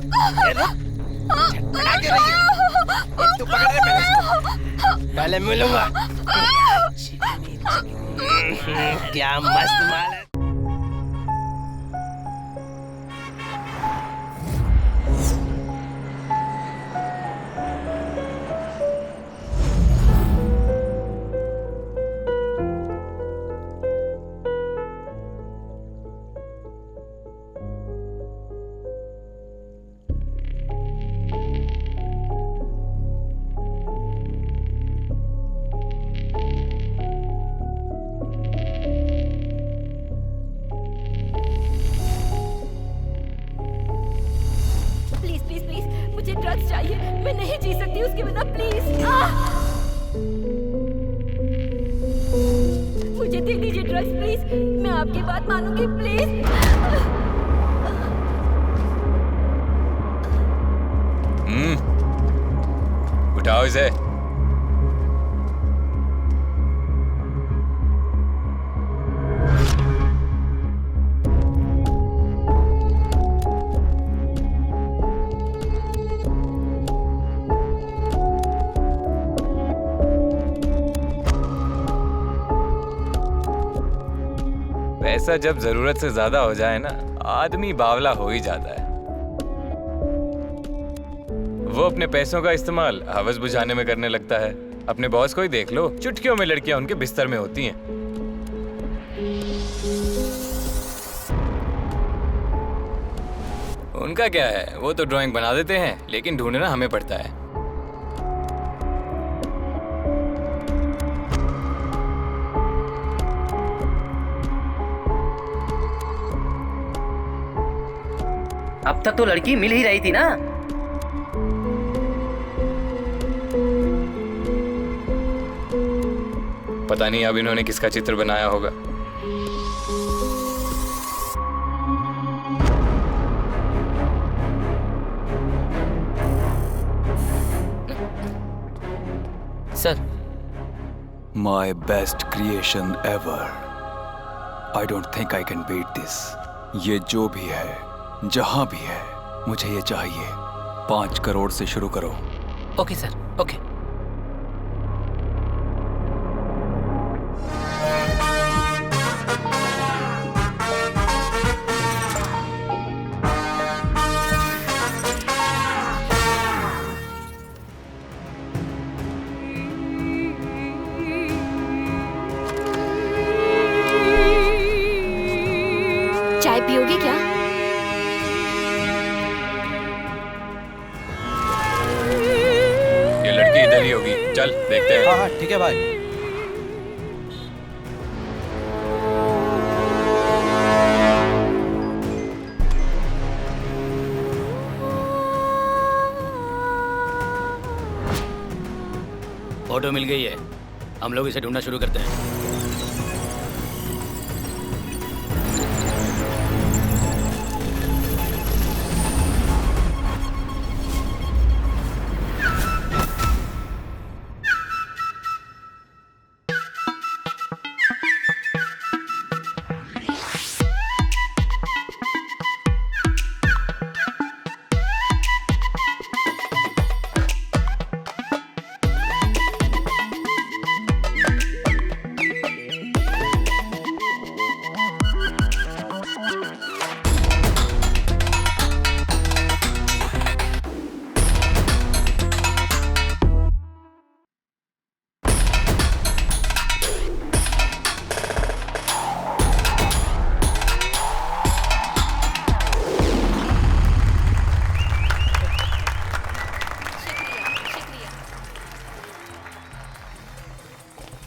छटपटा क्यों रही है? तू पकड़ ले पहले इसको। पहले मिलूंगा। क्या मस्त माल है। मुझे ड्रग्स चाहिए, मैं नहीं जी सकती उसके बिना, प्लीज। मुझे दे दीजिए ड्रग्स प्लीज, मैं आपकी बात मानूंगी प्लीज। उठाओ इसे। पैसा जब जरूरत से ज्यादा हो जाए ना, आदमी बावला हो ही जाता है। वो अपने पैसों का इस्तेमाल हवस बुझाने में करने लगता है। अपने बॉस को ही देख लो, चुटकियों में लड़कियां उनके बिस्तर में होती हैं। उनका क्या है, वो तो ड्राइंग बना देते हैं, लेकिन ढूंढना हमें पड़ता है। अब तक तो लड़की मिल ही रही थी ना। पता नहीं अब इन्होंने किसका चित्र बनाया होगा। Sir, My best creation ever. I don't think I can beat this. ये जो भी है, जहां भी है, मुझे ये चाहिए। 5 करोड़ से शुरू करो। Okay sir, okay. चाय पियोगे क्या? ये लड़की इधर ही होगी, चल देखते हैं। हाँ हाँ ठीक है भाई। फोटो मिल गई है, हम लोग इसे ढूंढना शुरू करते हैं।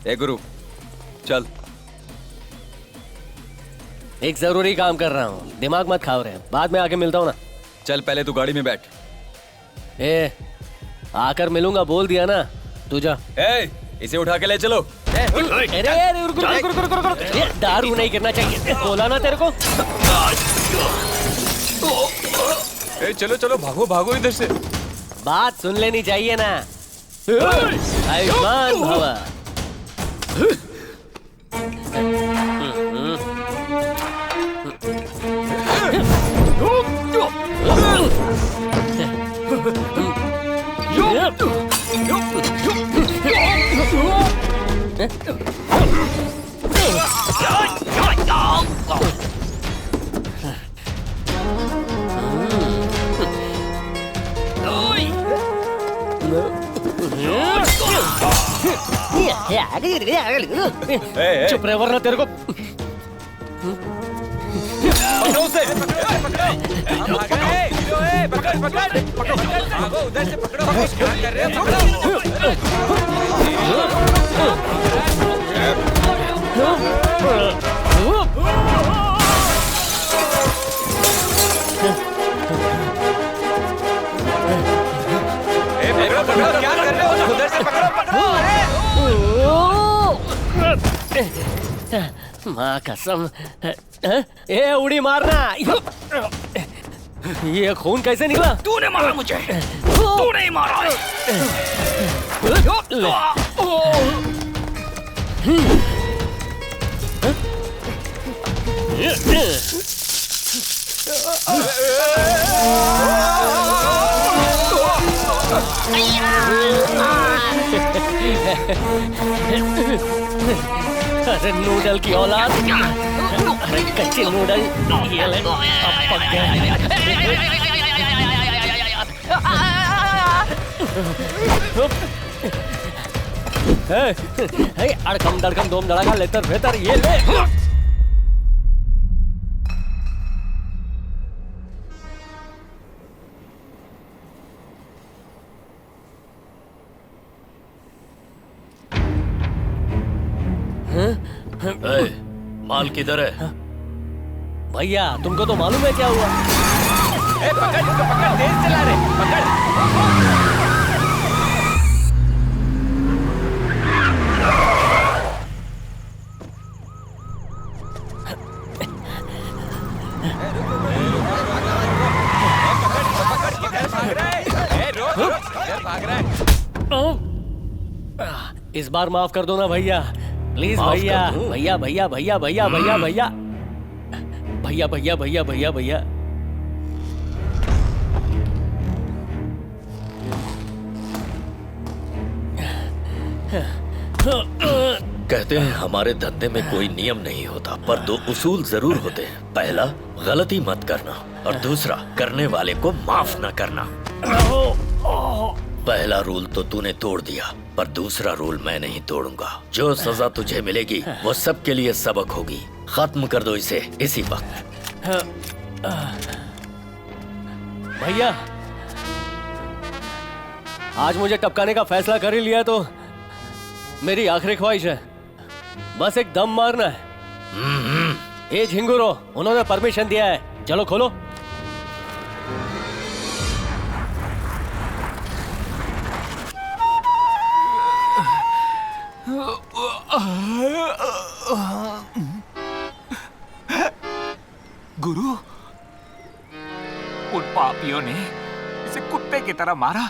ए गुरु, चल। एक जरूरी काम कर रहा हूँ, दिमाग मत खाओ रहे, बाद में आके मिलता हूँ ना। चल पहले तू गाड़ी में बैठ। ए, आकर मिलूंगा बोल दिया ना, तू जा। ए, इसे उठा के ले चलो। अरे रुक, ये दारू नहीं करना चाहिए, बोला ना तेरे को। ए, चलो चलो, भागो भागो इधर से। बात सुन लेनी चाहिए ना। आयुष्मान भवा। चुप रहे वरना तेरे को पकड़ो उसे। हम भाग रहे हैं। पकड़ भागो उधर से पकड़ो। क्या कर रहे हो? पकड़ो क्या कर रहे हो? उधर से पकड़ो। माँ कसम। ए उड़ी मारना। ये खून कैसे निकला? तूने मारा मुझे। तूने ही मारा। अरे नूडल की औलाद। अरे कच्चे नूडल। ये ले अब पक गया। अड़कम दड़कम दोम धड़ाका लेतर बेहतर ये ले। माल किधर है? भैया तुमको तो मालूम है क्या हुआ? पकड़ इसको, पकड़, तेज चला रहे, पकड़। भाग रहा है। इस बार माफ कर दो ना भैया, प्लीज भैया। भैया भैया भैया भैया भैया भैया भैया भैया भैया भैया भैया। कहते हैं हमारे धंधे में कोई नियम नहीं होता, पर दो उसूल जरूर होते हैं। पहला, गलती मत करना, और दूसरा, करने वाले को माफ न करना। पहला रूल तो तूने तोड़ दिया, पर दूसरा रूल मैं नहीं तोड़ूंगा। जो सजा तुझे मिलेगी वो सबके लिए सबक होगी। खत्म कर दो इसे इसी वक्त। भैया आज मुझे टपकाने का फैसला कर ही लिया तो मेरी आखिरी ख्वाहिश है, बस एक दम मारना है। ए झिंगुरो, उन्होंने परमिशन दिया है, चलो खोलो। गुरु, उन पापियों ने इसे कुत्ते की तरह मारा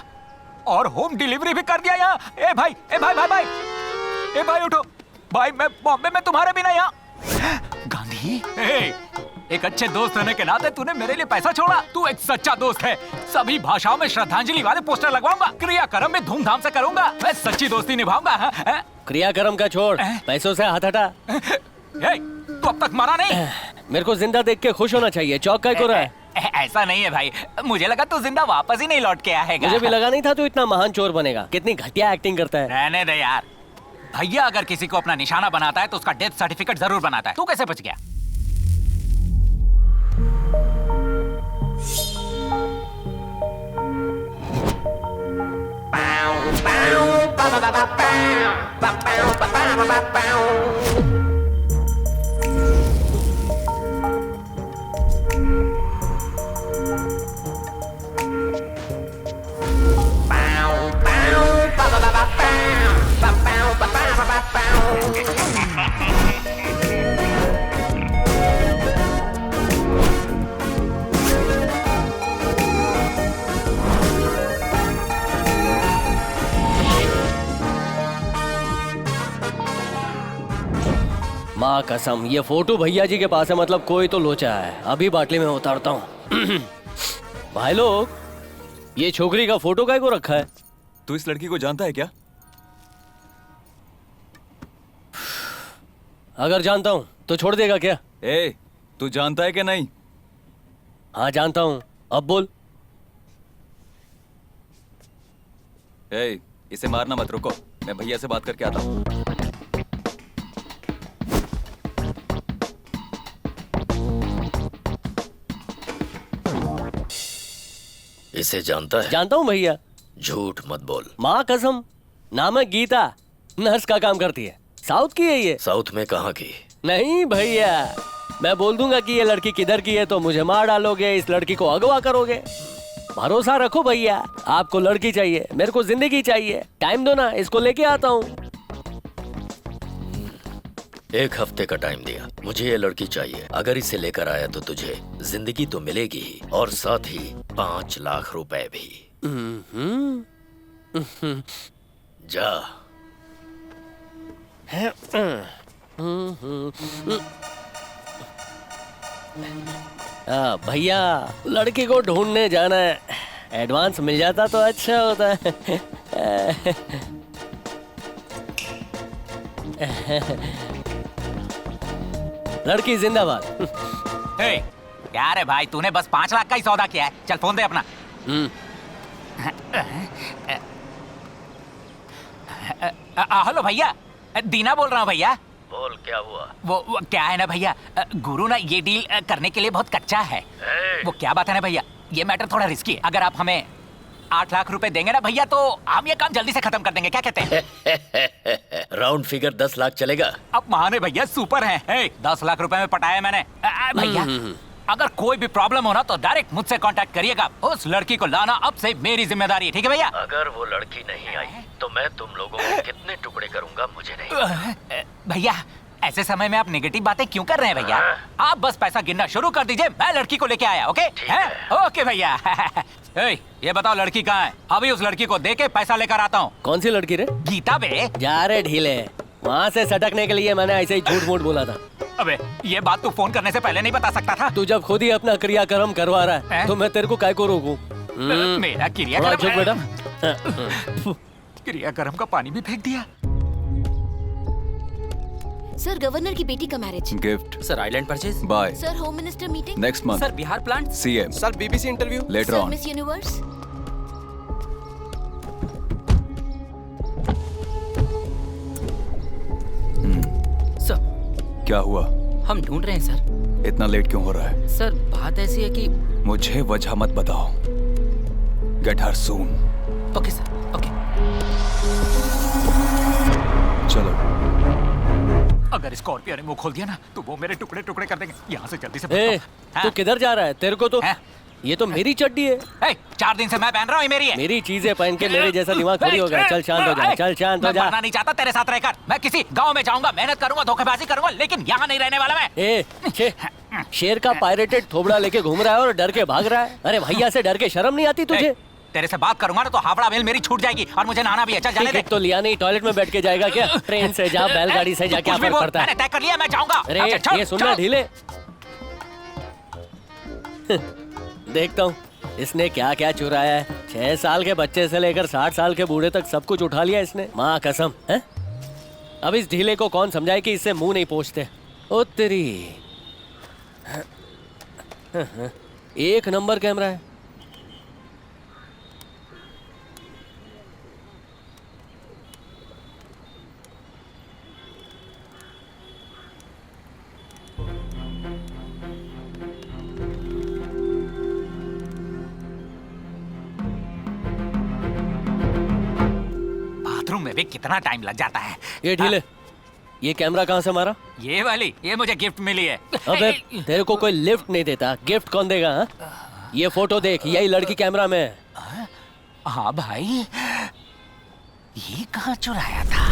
और होम डिलीवरी भी कर दिया यहाँ। ए भाई, ए भाई भाई भाई, ए भाई उठो भाई, मैं बॉम्बे में तुम्हारे बिना यहाँ। गांधी, एक अच्छे दोस्त होने के नाते तूने मेरे लिए पैसा छोड़ा। तू एक सच्चा दोस्त है। सभी भाषाओं में श्रद्धांजलि वाले पोस्टर लगवाऊंगा, क्रियाक्रम में धूमधाम से करूंगा। मैं सच्ची दोस्ती निभाऊंगा। क्रियाक्रम का छोड़, पैसों से हाथ हटा। तू अब तक मरा नहीं। मेरे को जिंदा देख के खुश होना चाहिए, चौक का रहा है। ऐसा नहीं है भाई, मुझे लगा तू जिंदा वापस ही नहीं लौट के आएगा। मुझे भी लगा नहीं था तू इतना महान चोर बनेगा। कितनी घटिया एक्टिंग करता है। रहने दे यार। भैया अगर किसी को अपना निशाना बनाता है तो उसका डेथ सर्टिफिकेट जरूर बनाता है। तू कैसे बच गया? माँ कसम, ये फोटो भैया जी के पास है, मतलब कोई तो लोचा है। अभी बाटली में उतारता हूँ। भाई लोग, ये छोकरी का फोटो काय को रखा है? तू इस लड़की को जानता है क्या? अगर जानता हूँ तो छोड़ देगा क्या? ए, तू जानता है कि नहीं? हाँ जानता हूँ, अब बोल। ए, इसे मारना मत, रुको, मैं भैया से बात करके आता हूँ। इसे जानता है? जानता हूँ भैया। झूठ मत बोल। माँ कसम, नाम है गीता, नर्स का काम करती है, साउथ की है ये। साउथ में कहाँ की? नहीं भैया, मैं बोल दूंगा कि ये लड़की किधर की है तो मुझे मार डालोगे, इस लड़की को अगवा करोगे। भरोसा रखो भैया, आपको लड़की चाहिए, मेरे को जिंदगी चाहिए, टाइम दो ना, इसको लेके आता हूँ। 1 हफ्ते का टाइम दिया, मुझे ये लड़की चाहिए। अगर इसे लेकर आया तो तुझे जिंदगी तो मिलेगी ही, और साथ ही 5 लाख रुपए भी। जा। भैया, लड़की को ढूंढने जाना है, एडवांस मिल जाता तो अच्छा होता है। लड़की जिंदाबाद। हे, क्या रे भाई, तूने बस 5 लाख का ही सौदा किया है। चल फोन दे अपना। हेलो भैया, दीना बोल रहा हूँ भैया। बोल, क्या हुआ? वो क्या है ना भैया, गुरु ना ये डील करने के लिए बहुत कच्चा है। वो क्या बात है ना भैया, ये मैटर थोड़ा रिस्की है। अगर आप हमें 8 लाख रुपए देंगे ना भैया, तो हम ये काम जल्दी से खत्म कर देंगे, क्या कहते हैं? राउंड फिगर 10 लाख चलेगा? अब महाने भैया सुपर हैं। 10 लाख रुपए में पटाया मैंने। भैया, अगर कोई भी प्रॉब्लम हो ना तो डायरेक्ट मुझसे कांटेक्ट करिएगा। उस लड़की को लाना अब से मेरी जिम्मेदारी है, ठीक है भैया? अगर वो लड़की नहीं आई तो मैं तुम लोगों को कितने टुकड़े करूंगा मुझे नहीं पता। भैया, ऐसे समय में आप नेगेटिव बातें क्यों कर रहे हैं भैया? आप बस पैसा गिनना शुरू कर दीजिए, मैं लड़की को लेके आया। ओके? ओके भैया। ये बताओ लड़की कहाँ है? अभी उस लड़की को देके पैसा लेकर आता हूँ। कौन सी लड़की रे? गीता बे। जा रे ढीले, वहाँ से सटकने के लिए मैंने ऐसे ही झूठ मूठ बोला था। अबे, ये बात तू फोन करने से पहले नहीं बता सकता था? तू जब खुद ही अपना क्रियाक्रम करवा रहा है तो मैं तेरे को काय को रोकूं? मेरा थोड़ा चुप बेटा। क्रियाक्रम का पानी भी फेंक दिया। सर, गवर्नर की बेटी का marriage. Gift. Sir, island purchase. Bye. Sir, home minister meeting. Next month. Sir, Bihar plant. CM. Sir, BBC interview. Letter sir, on. Miss universe. Sir, क्या हुआ? हम ढूंढ रहे हैं सर। इतना लेट क्यों हो रहा है? सर, बात ऐसी है कि मुझे वजह मत बताओ। Get her soon. Okay sir, okay. चलो। अगर स्कॉर्पियो ने मुंह खोल दिया ना तो वो मेरे टुकड़े टुकड़े कर देंगे। यहाँ से जल्दी से ए, हाँ? तू किधर जा रहा है? तेरे को तो हैं? ये तो मेरी चड्डी है। 4 दिन से मैं पहन रहा हूँ, ये मेरी है। मेरी चीजें पहन के मेरे जैसा दिमाग थोड़ी हो गया। चल शांत हो जा, चल शांत हो मैं जा। मरना नहीं चाहता तेरे साथ रहकर। मैं किसी गांव में जाऊंगा, मेहनत करूंगा, धोखेबाजी करूंगा, लेकिन यहाँ नहीं रहने वाला मैं। शेर का पायरेटेड थोबड़ा लेके घूम रहा है और डर के भाग रहा है। अरे भैया से डर के शर्म नहीं आती तुझे? तेरे से बात करूंगा ना तो हावड़ा मेल मेरी छूट जाएगी और मुझे नहाना भी है। चल जाने दे। तो लिया नहीं, टॉयलेट में बैठ के जाएगा क्या? ट्रेन से जा, बैलगाड़ी से जा, क्या कुछ भी फर्क बोल, पड़ता है? मैंने तय कर लिया, मैं जाऊंगा। अरे अच्छा, ये सुनना ढीले। देखता हूँ इसने क्या क्या चुराया है। 6 साल के बच्चे से लेकर 60 साल के बूढ़े तक सब कुछ उठा लिया इसने, माँ कसम है। अब इस ढीले को कौन समझाए कि इससे मुंह नहीं पोंछते। ओ तेरी, 1 नंबर कैमरा है। बाथरूम में भी कितना टाइम लग जाता है। ये ढीले, ये कैमरा कहाँ से मारा? ये वाली, ये मुझे गिफ्ट मिली है। अबे तेरे को कोई लिफ्ट नहीं देता, गिफ्ट कौन देगा? हाँ? ये फोटो देख, यही लड़की कैमरा में है। हाँ भाई, ये कहाँ चुराया था?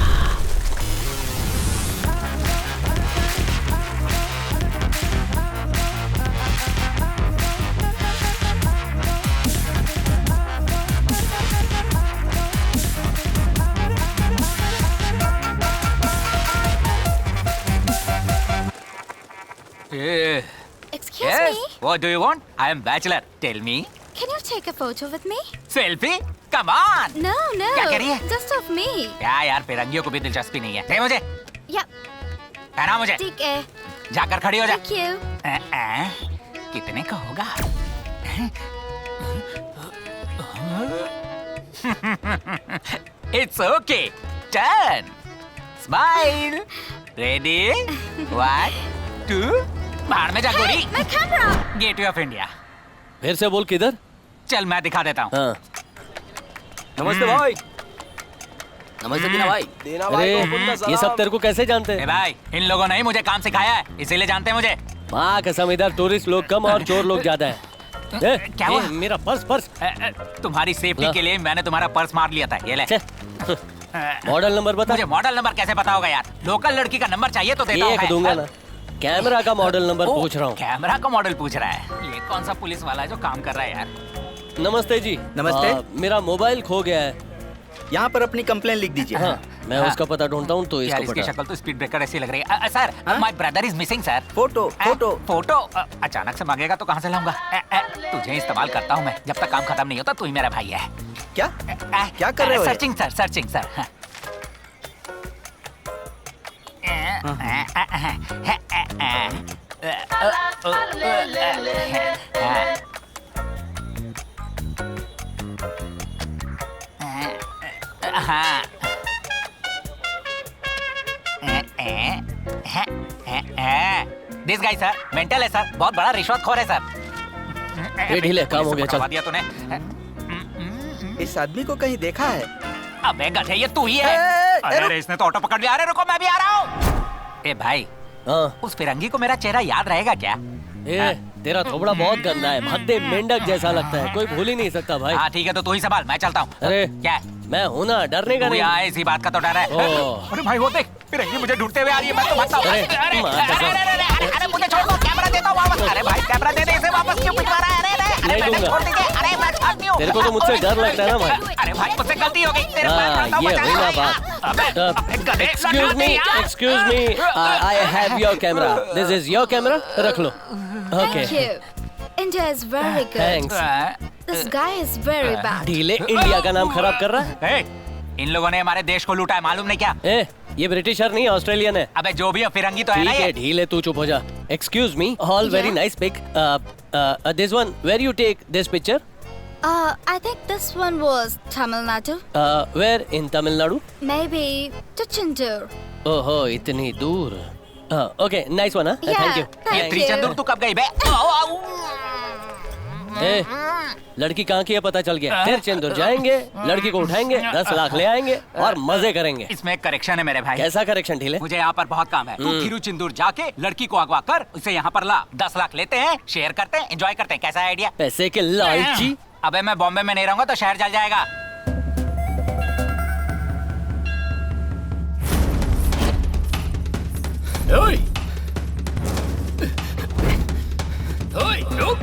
Excuse Yes. me. What do you want? I am bachelor. Tell me. Can you take a photo with me? Selfie? Come on. No, no. क्या कह रही है? Just of me. क्या यार, फिरंगियों को भी दिलचस्पी नहीं है। दे मुझे, Yep. पहना मुझे। ठीक है। जाकर खड़ी हो जा। Thank you. कितने का होगा? It's okay. Turn, smile, ready, 1 2, बाहर में जा गोरी। Gateway of India. फिर से बोल किधर? चल मैं दिखा देता हूँ। हाँ। नमस्ते भाई। नमस्ते दीना भाई। अरे ये सब तेरे को कैसे जानते ए हैं? भाई, इन लोगों ने ही मुझे काम सिखाया है, इसीलिए जानते हैं मुझे। माँ कसम, इधर टूरिस्ट लोग कम और चोर लोग ज्यादा है। क्या हुआ? मेरा पर्स पर्स। तुम्हारी सेफ्टी ला। के लिए मैंने तुम्हारा पर्स मार लिया था, ये ले। मॉडल नंबर बता। मुझे मॉडल नंबर कैसे पता होगा यार? लोकल लड़की का नंबर चाहिए तो देता हूँ। एक दूंगा ना। कैमरा का मॉडल नंबर ओ, पूछ रहा हूँ। कैमरा का मॉडल पूछ रहा है? ये कौन सा पुलिस वाला है जो काम कर रहा है यार? नमस्ते जी। नमस्ते। मेरा मोबाइल खो गया है। यहाँ पर अपनी कंप्लेन लिख दीजिए। हाँ, मैं उसका पता ढूंढता हूँ तो यार इसको इसकी पता। शक्ल तो स्पीड ब्रेकर ऐसी लग रही है। Sir, my brother is missing sir. Photo photo photo अचानक से मांगेगा तो कहाँ से लाऊंगा? तुझे इस्तेमाल करता हूँ मैं, जब तक काम खत्म नहीं होता तू ही मेरा भाई है। क्या क्या कर रहे हो? Searching sir, searching sir. This guy sir mental है सर, बहुत बड़ा रिश्वतखोर है सर। ये ढीले, काम हो गया, चल। करवा दिया तूने। इस आदमी को कहीं देखा है? अबे गधे, ये तू ही है। अरे इसने तो ऑटो पकड़ लिया। अरे रुको, मैं भी आ रहा हूँ। ए भाई, हाँ। उस फिरंगी को मेरा चेहरा याद रहेगा क्या? ए, तेरा थोबड़ा बहुत गंदा है, भद्दे मेंढक जैसा लगता है, कोई भूल ही नहीं सकता भाई। हाँ ठीक है, तो तू ही संभाल, मैं चलता हूँ। अरे क्या? मैं हूं ना, डरने का तू नहीं। यहाँ इसी बात का तो डर है। ओह। अरे भाई वो देख, फिरंगी मुझे ढूंढते हुए आ रही है, मैं तो भागता हूँ। अरे, अरे मार कसम। अरे मुझे छोड़ दो, कैमरा देता हूँ वापस। अरे भाई कैमरा दे दे, इसे वापस क्यों पिटवा रहा है? अरे नहीं मैंने दूंगा। छोड़ दीजिए। अरे मैं छोड़ती हूँ। तेरे को तो मुझसे डर लगता है ना भाई। अरे भाई मुझसे गलती हो गई। तेरे हाँ, पैर पड़ता हूँ, ये बचा हुई ना ले। बात। अबे गधे, एक्सक्यूज मी, यार। Excuse me, I have your camera. This is your camera, रख लो। Okay, Thank you. India is very good. Thanks. This guy is very bad. ढीले इंडिया का नाम खराब कर रहा है। इन लोगों ने हमारे देश को लूटा है, मालूम नहीं क्या? ए, ये ब्रिटिशर नहीं, ऑस्ट्रेलियन है। अबे जो भी है, फिरंगी तो है ना ठीक है, ये। ढीले तू चुप हो जा। Excuse me, all very nice pick. This one, where you take this picture? I think this one was Tamil Nadu. Where in Tamil Nadu? Maybe Tiruchendur. ओहो, इतनी दूर। Okay, nice one. Yeah, thank you. thank you. त्रिचंदुर तू कब गई बे? ए, लड़की कहाँ की है पता चल गया। फिर चंदूर जाएंगे, लड़की को उठाएंगे, 10 लाख ले आएंगे और मजे करेंगे। इसमें एक करेक्शन है मेरे भाई। कैसा करेक्शन ढीले? मुझे यहाँ पर बहुत काम है। तू तिरुचेंदूर जाके लड़की को अगवा कर, उसे यहाँ पर ला। 10 लाख लेते हैं, शेयर करते हैं, एंजॉय करते हैं। कैसा है आइडिया? पैसे के लालची। अबे मैं बॉम्बे में नहीं रहूंगा तो शहर जल जाएगा। ओए! ओए, रुक!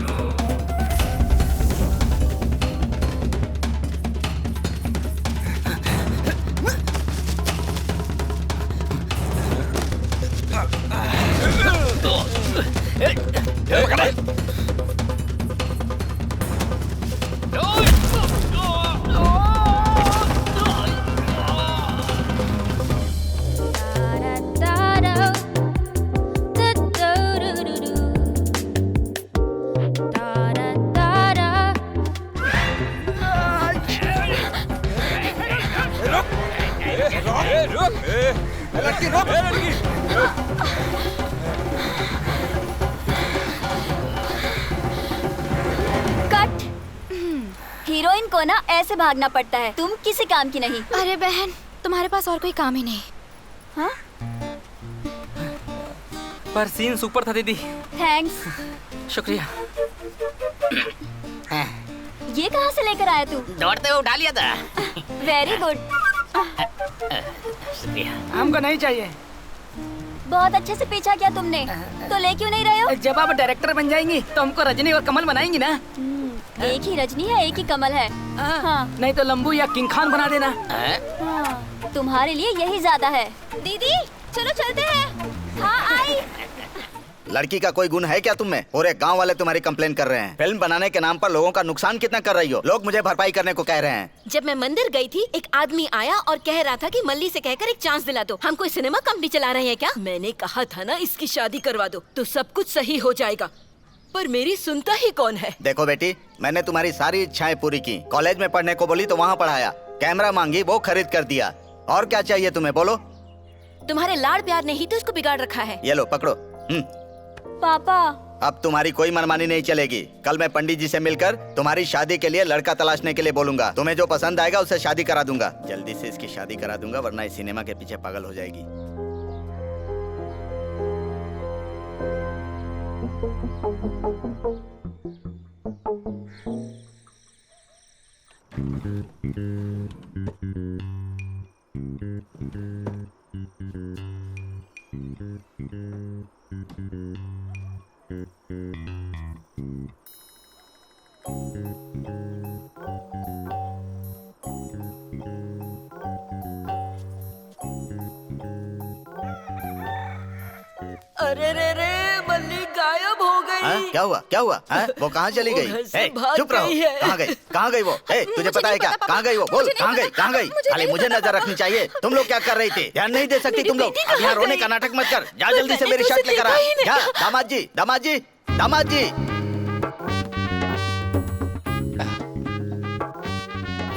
कट। हीरोइन को ना ऐसे भागना पड़ता है, तुम किसी काम की नहीं। अरे बहन, तुम्हारे पास और कोई काम ही नहीं। हाँ? पर सीन सुपर था दीदी, थैंक्स। शुक्रिया। ये कहाँ से लेकर आया तू? दौड़ते हुए उठा लिया था। Very good. हमको नहीं चाहिए। बहुत अच्छे से पीछा किया तुमने, तो ले क्यों नहीं रहे हो? जब आप डायरेक्टर बन जाएंगी तो हमको रजनी और कमल बनाएंगी ना। एक ही रजनी है, एक ही कमल है। हाँ। नहीं तो लंबू या किंग खान बना देना। हाँ, तुम्हारे लिए यही ज्यादा है। दीदी चलो चलते हैं। हाँ आई। लड़की का कोई गुण है क्या तुम में? पूरे गांव वाले तुम्हारी कंप्लेन कर रहे हैं। फिल्म बनाने के नाम पर लोगों का नुकसान कितना कर रही हो। लोग मुझे भरपाई करने को कह रहे हैं। जब मैं मंदिर गई थी, एक आदमी आया और कह रहा था कि मल्ली से कहकर एक चांस दिला दो। हम कोई सिनेमा कंपनी चला रहे हैं क्या? मैंने कहा था ना, इसकी शादी करवा दो तो सब कुछ सही हो जाएगा, पर मेरी सुनता ही कौन है। देखो बेटी, मैंने तुम्हारी सारी इच्छाएं पूरी की। कॉलेज में पढ़ने को बोली तो वहाँ पढ़ाया, कैमरा मांगी, वो खरीद कर दिया। और क्या चाहिए तुम्हें, बोलो। तुम्हारे लाड़ प्यार ने ही तो इसको बिगाड़ रखा है। ये लो पकड़ो। पापा अब तुम्हारी कोई मनमानी नहीं चलेगी। कल मैं पंडित जी से मिलकर तुम्हारी शादी के लिए लड़का तलाशने के लिए बोलूंगा। तुम्हें जो पसंद आएगा उससे शादी करा दूंगा। जल्दी से इसकी शादी करा दूंगा, वरना इस सिनेमा के पीछे पागल हो जाएगी। अरे रे रे, मल्ली गायब हो गई। क्या हुआ, क्या हुआ? वो कहाँ चली गई? चुप रहो। कहाँ गई, कहाँ गई वो? तुझे पता है क्या, कहाँ गई वो? बोल, कहाँ गई, कहाँ गई? खाली मुझे नजर रखनी चाहिए। तुम लोग क्या कर रही थी? ध्यान नहीं दे सकती तुम लोग? अब यहाँ रोने का नाटक मत कर। जा जल्दी से मेरी शर्ट लेकर आ। जा, दामाद जी, दामाद जी, दामाद जी।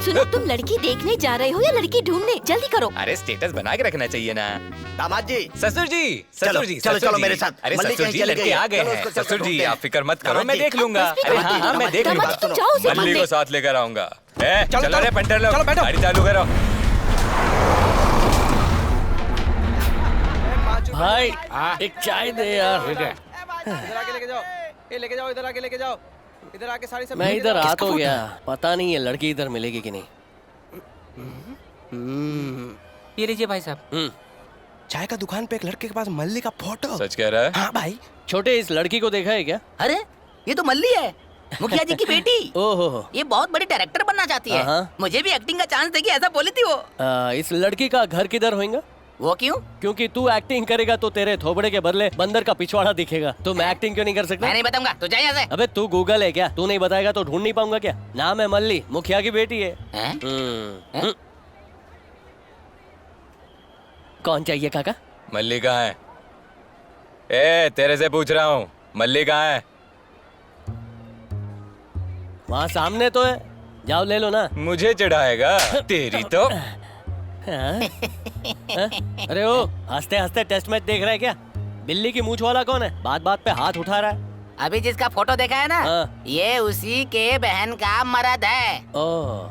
सुनो, तुम लड़की देखने जा रहे हो या लड़की ढूंढने? जल्दी करो। अरे स्टेटस बना के रखना चाहिए ना। दामाद जी, ससुर जी, चलो, चलो, चलो मेरे साथ। अरे मल्ली ससुर कहीं जी, चली लड़के गई है। आ गए चलो, हैं। उसको ससुर जी, ढूंढते हैं। आप फिक्र मत करो, दामाद मैं जी, देख लूंगा। अरे हाँ, मैं देख लूंगा। तुम जाओ उसे मल्ली ढूंढने। को साथ लेकर आऊंगा। चलो, चलो रे पंटर लोग, चलो, बैठो। गाड़ी चालू करो। भाई एक चाय दे यार। इधर आके लेके जाओ, ये लेके जाओ, इधर आके लेके जाओ, इधर आके सारी सब। मैं इधर आ तो गया, पता नहीं है लड़की इधर मिलेगी कि नहीं। ये लीजिए भाई साहब। चाय का दुकान पे एक लड़के के पास मल्ली का फोटो। सच कह रहा है? हाँ भाई। छोटे, इस लड़की को देखा है क्या? अरे ये तो मल्ली है, मुखिया जी की बेटी। ओहो, ये बहुत बड़ी डायरेक्टर बनना चाहती है। हाँ। मुझे भी एक्टिंग का चांस देगी, ऐसा बोली थी वो। इस लड़की का घर किधर होगा? वो क्यों? क्योंकि तू एक्टिंग करेगा तो तेरे थोबड़े के बदले बंदर का पिछवाड़ा दिखेगा। तो मैं एक्टिंग क्यों नहीं कर सकता? मैं नहीं बताऊंगा, तू जा यहाँ से। अबे तू गूगल है क्या? तू नहीं बताएगा तो ढूंढ नहीं पाऊंगा क्या? नाम है मल्ली, मुखिया की बेटी है। कौन चाहिए काका? मल्ली कहाँ है? ए, तेरे से पूछ रहा हूँ, मल्ली कहाँ है? वहाँ सामने तो है, जाओ ले लो ना। मुझे चढ़ाएगा तेरी तो। अरे ओ, हंसते हंसते टेस्ट मैच देख रहा है क्या? बिल्ली की मूंछ वाला कौन है? बात बात पे हाथ उठा रहा है। अभी जिसका फोटो देखा है ना, ये उसी के बहन का मर्द है। ओह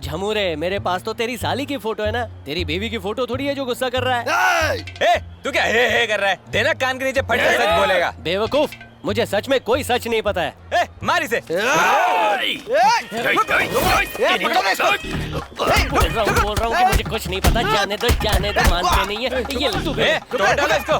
झमूरे, मेरे पास तो तेरी साली की फोटो है ना, तेरी बीवी की फोटो थोड़ी है जो गुस्सा कर रहा है। ए, तू क्या हे कर रहा है? देना कान के नीचे, फट से सच बोलेगा। बेवकूफ, मुझे सच में कोई सच नहीं पता है। ए, मार इसे। बोल रहा हूँ कि मुझे कुछ नहीं पता। जाने दो, मानते नहीं है। ये तू तोड़ डालो इसको।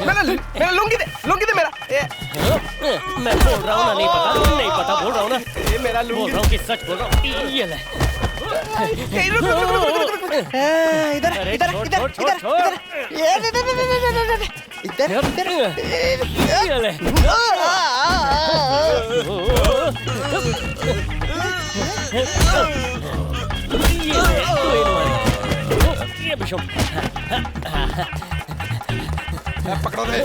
मेरा लुंगी दे मेरा। मैं बोल रहा हूँ ना, नहीं पता बोल रहा हूँ ना। मेरा बोल रहा हूँ कि सच बोल रहा हूँ। ये ले। इधर ये ले। ये बिशप। पकड़ो दे।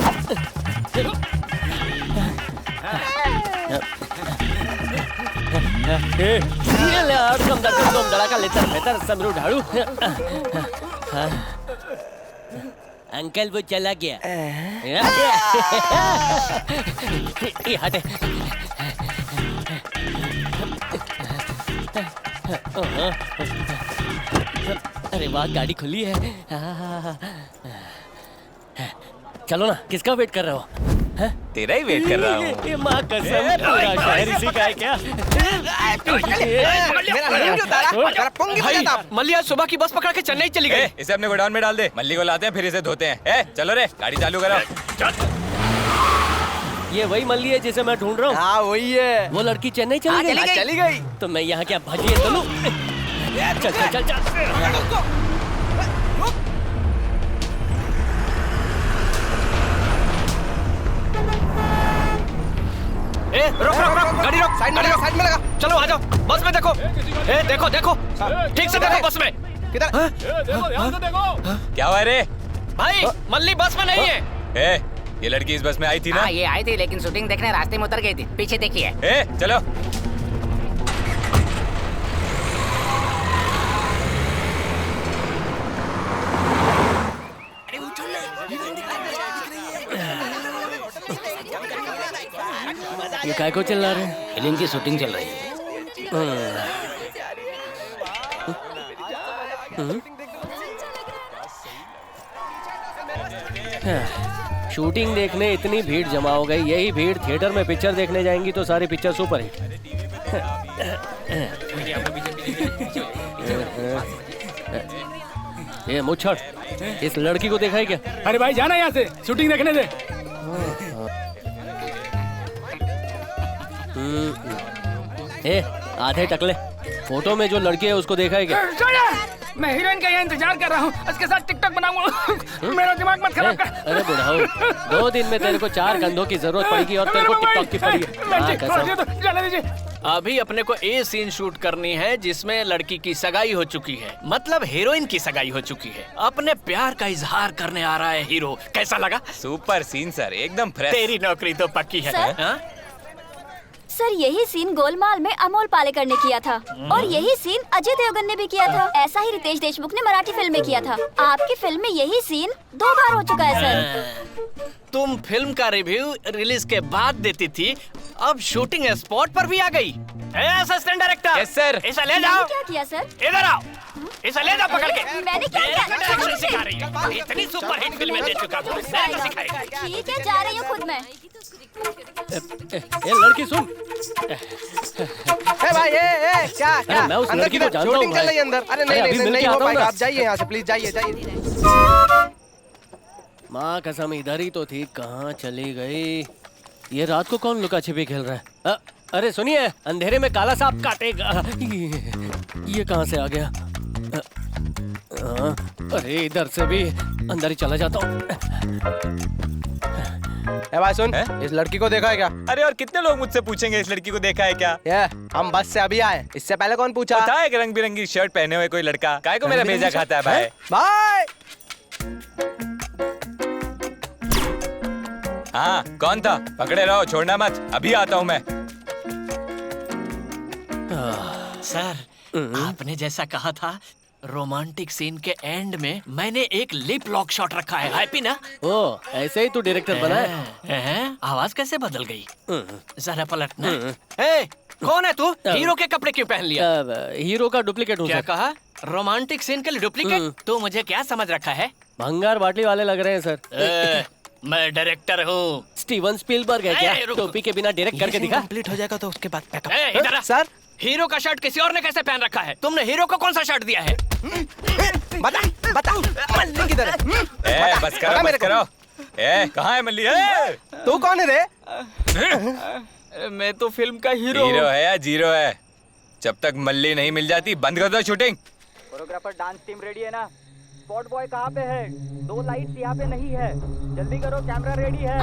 ये ले आडकम दड़ाका लेतर बेहतर समरू ढाड़ू। अंकल वो चला गया। ये हटे। अरे वाह, गाड़ी खुली है। चलो ना, किसका वेट कर रहे हो? तेरा ही वेट कर रहा हूँ। ये माँ कसम, पूरा शहर इसी का है क्या? भाई, मल्ली आज सुबह की बस पकड़ के चेन्नई चली गई। इसे अपने गोडाउन में डाल दे, मल्ली को लाते हैं फिर इसे धोते हैं। ए, चलो रे, गाड़ी चालू करो। ये वही मल्ली है जिसे मैं ढूंढ रहा हूँ। हाँ वही है। वो लड़की चेन्नई चली गई। तो मैं यहाँ क्या भजिए चलूं? चल। रोक, गाड़ी रोक, साइड में लगा। चलो आ जाओ, बस में देखो। ए, देखो देखो, ठीक से देखो बस में। किधर? देखो, ध्यान से देखो। क्या हुआ रे? भाई मल्ली बस में नहीं है। ए, ये लड़की इस बस में आई थी ना? हाँ, ये आई थी लेकिन शूटिंग देखने रास्ते में उतर गई थी। पीछे देखिए। ए, चलो। ये काय को चिल्ला रहे हैं? फिल्म की शूटिंग चल रही है। शूटिंग देखने इतनी भीड़ जमा हो गई। यही भीड़ थिएटर में पिक्चर देखने जाएंगी तो सारी पिक्चर सुपर हिट। ये मुच्छड़, इस लड़की को देखा है क्या? अरे भाई जाना यहाँ से, शूटिंग देखने दे। ए, आधे टकले, फोटो में जो लड़की है उसको देखा है क्या? मैं हीरोइन का यहाँ इंतजार कर रहा हूँ, उसके साथ टिकटॉक बनाऊंगा। मेरा दिमाग मत खराब कर। अरे बुढ़ाओ, 2 दिन में तेरे को 4 कंधों की जरूरत पड़ेगी और तेरे को टिकटॉक की पड़ी है। अभी अपने को ए सीन शूट करनी है जिसमें लड़की की सगाई हो चुकी है, मतलब हीरोइन की सगाई हो चुकी है। अपने प्यार का इजहार करने आ रहा है हीरो। कैसा लगा? सुपर सीन सर, एकदम फ्रेश। तेरी नौकरी तो पक्की है। सर यही सीन गोलमाल में अमोल पालेकर ने किया था और यही सीन अजय देवगन ने भी किया था। ऐसा ही रितेश देशमुख ने मराठी फिल्म में किया था। आपकी फिल्म में यही सीन 2 बार हो चुका है सर। तुम फिल्म का रिव्यू रिलीज के बाद देती थी, अब शूटिंग स्पॉट पर भी आ गई। Assistant director. Yes sir. इसे ले जाओ। क्या किया सर? इधर आओ, इसे ले जाओ पकड़ के। मैंने क्या किया? डायरेक्शन सिखा रही है। इतनी सुपर हिट फिल्में दे चुका हूँ, मैं तो सिखाएगा। ठीक है, जा रही हूँ खुद मैं। ए लड़की सुन। ए भाई क्या क्या? मैं उस लड़की को जानता हूँ। शूटिंग चल रही है अंदर। अरे नहीं हो पाएगा, आप जाइए यहाँ से प्लीज, जाइए। माँ कसम, इधर ही तो थी, कहाँ चली गई? ये रात को कौन लुका छिपी खेल रहा है? अरे सुनिए, अंधेरे में काला सांप काटेगा। ये कहाँ से आ गया? अरे इधर से भी अंदर ही चला जाता हूँ। भाई सुन, इस लड़की को देखा है क्या? अरे और कितने लोग मुझसे पूछेंगे इस लड़की को देखा है क्या? हम बस से अभी आए, इससे पहले कौन पूछा? पता है, रंग बिरंगी शर्ट पहने हुए कोई लड़का। काय को मेरा भेजा खाता है भाई? भाई हाँ, कौन था? पकड़े रहो, छोड़ना मत। अभी आता हूँ मैं। सर, आपने जैसा कहा था, रोमांटिक सीन के एंड में मैंने एक लिप लॉक शॉट रखा है। हैप्पी ना? ओ, ऐसे ही तू डायरेक्टर बना है? आवाज कैसे बदल गई? जरा पलटना। कौन है तू? हीरो के कपड़े क्यों पहन लिया? हीरो का डुप्लीकेट हूँ। क्या कहा? रोमांटिक सीन के लिए डुप्लीकेट? तू मुझे क्या समझ रखा है? भंगार बाटली वाले लग रहे हैं सर। मैं डायरेक्टर हूँ। स्टीवन स्पीलबर्ग है क्या? टोपी के बिना डायरेक्ट करके दिखा। कंप्लीट हो जाएगा तो उसके बाद इधर सर, हीरो का शर्ट किसी और ने कैसे पहन रखा है? तुमने हीरो को कौन सा शर्ट दिया है? बता मल्ली किधर है? बस करो। कहाँ है मल्ली? तू कौन है रे? मैं तो फिल्म का हीरो है या जीरो है? जब तक मल्ली नहीं मिल जाती बंद कर दो shooting. Choreographer dance team ready है ना? स्पॉट बॉय कहाँ पे है? 2 लाइट्स यहाँ पे नहीं है, जल्दी करो, कैमरा रेडी है।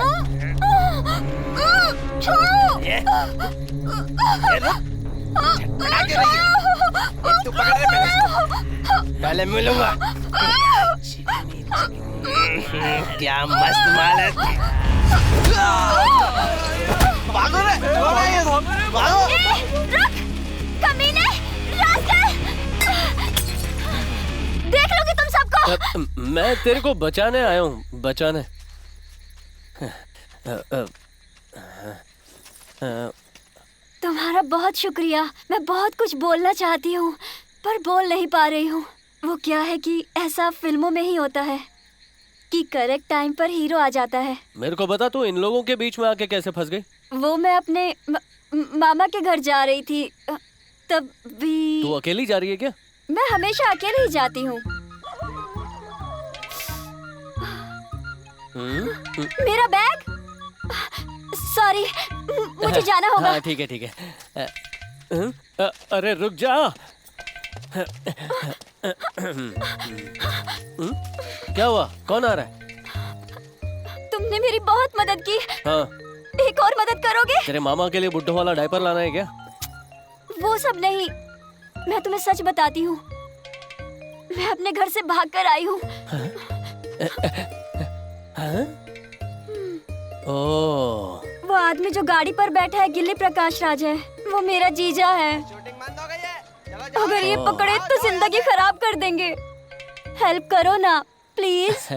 तू पकड़ ले पहले मिलूंगा। क्या मस्त माल है। भागो रे, भागो। रुक, कमीने, रास्कल। देख लोगे तुम सबको। मैं तेरे को बचाने आया हूँ, बचाने। तुम्हारा बहुत शुक्रिया। मैं बहुत कुछ बोलना चाहती हूँ पर बोल नहीं पा रही हूँ। वो क्या है कि ऐसा फिल्मों में ही होता है कि करेक्ट टाइम पर हीरो आ जाता है। मेरे को बता, तू इन लोगों के बीच में आके कैसे फंस गई? वो मैं अपने मामा के घर जा रही थी, तब भी। तू अकेली जा रही है क्या? मैं हमेशा अकेले ही जाती हूँ। मेरा बैग, सॉरी, मुझे जाना होगा। हाँ ठीक है। अरे रुक जा। क्या हुआ? कौन आ रहा है? तुमने मेरी बहुत मदद की। हाँ। एक और मदद करोगे? तेरे मामा के लिए बुड्ढों वाला डायपर लाना है क्या? वो सब नहीं, मैं तुम्हें सच बताती हूँ, मैं अपने घर से भागकर आई हूँ। ओह, वो आदमी जो गाड़ी पर बैठा है गिल्ली प्रकाश राज है, वो मेरा जीजा है। अगर ये पकड़े तो जिंदगी खराब कर देंगे। हेल्प करो ना प्लीज।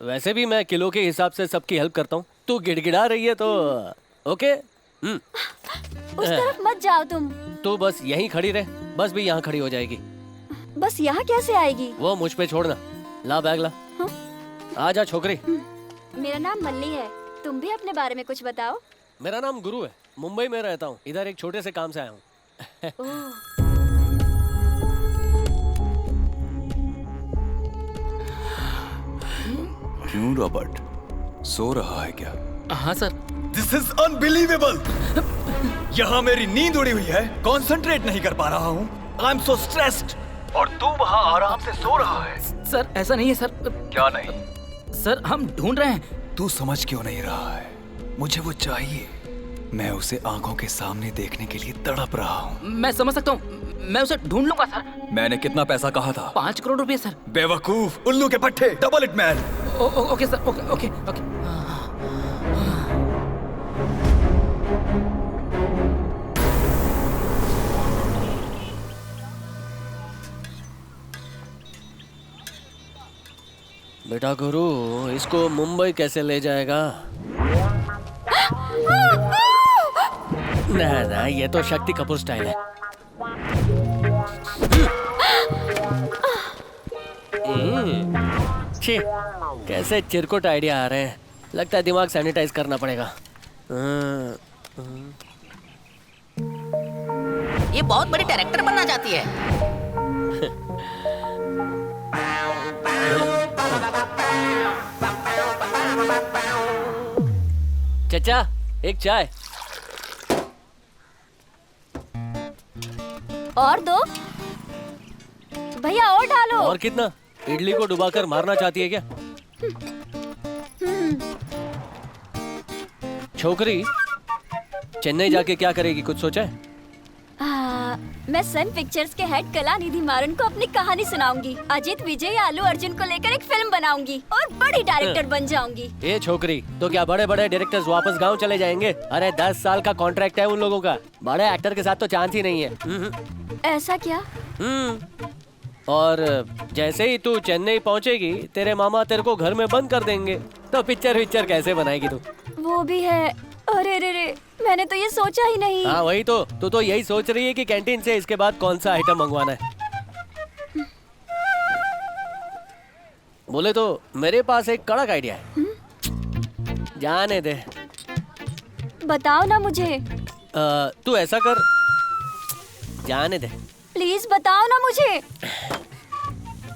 वैसे भी मैं किलो के हिसाब से सबकी हेल्प करता हूँ। तू गिड़गिड़ा रही है तो ओके। उस तरफ मत जाओ तुम। तू बस यहीं खड़ी रह, बस भी यहाँ खड़ी हो जाएगी। बस यहाँ कैसे आएगी? वो मुझ पे छोड़ना। ला बैग ला। आ जा छोकरी। मेरा नाम मल्ली है, तुम भी अपने बारे में कुछ बताओ। मेरा नाम गुरु है, मुंबई में रहता हूँ। इधर एक छोटे से काम से आया हूँ। क्यों रॉबर्ट, सो रहा है क्या? हाँ सर। This is unbelievable. यहाँ मेरी नींद उड़ी हुई है, कंसंट्रेट नहीं कर पा रहा हूँ। I am so stressed. और तू वहाँ आराम से सो रहा है। सर ऐसा नहीं है सर। क्या नहीं? सर हम ढूंढ रहे हैं। तू समझ क्यों नहीं रहा है? मुझे वो चाहिए। मैं उसे आंखों के सामने देखने के लिए तड़प रहा हूँ। मैं समझ सकता हूँ, मैं उसे ढूंढ लूंगा सर। मैंने कितना पैसा कहा था? 5 करोड़ रुपए सर। बेवकूफ, उल्लू के पट्टे, double it man. Okay sir, okay okay okay. बेटा गुरु, इसको मुंबई कैसे ले जाएगा? ना ना, ये तो शक्ति कपूर स्टाइल है। छी, कैसे चिरकुट आइडिया आ रहे हैं। लगता है दिमाग सैनिटाइज करना पड़ेगा। ये बहुत बड़ी डायरेक्टर बनना चाहती है। चचा, एक चाय। और दो भैया, और डालो। और कितना? इडली को डुबाकर मारना चाहती है क्या? छोकरी चेन्नई जाके क्या करेगी, कुछ सोचा है? मैं सन पिक्चर्स के हेड कलानिधि मारन को अपनी कहानी सुनाऊंगी। अजित विजय या अल्लू अर्जुन को लेकर एक फिल्म बनाऊंगी और बड़ी डायरेक्टर बन जाऊंगी। ये छोकरी, तो क्या बड़े बड़े डायरेक्टर्स वापस गांव चले जाएंगे? अरे 10 साल का कॉन्ट्रैक्ट है उन लोगों का। बड़े एक्टर के साथ तो चांस ही नहीं है। ऐसा क्या? और जैसे ही तू चेन्नई पहुंचेगी, तेरे मामा तेरे को घर में बंद कर देंगे। तो पिक्चर कैसे बनाएगी तू? वो भी है। अरे रे रे, मैंने तो ये सोचा ही नहीं। हाँ वही तो, तू तो यही सोच रही है कि कैंटीन से इसके बाद कौन सा आइटम मंगवाना है। बोले तो मेरे पास एक कड़क आइडिया है। जाने दे। बताओ ना मुझे। तू ऐसा कर, जाने दे। प्लीज बताओ ना मुझे।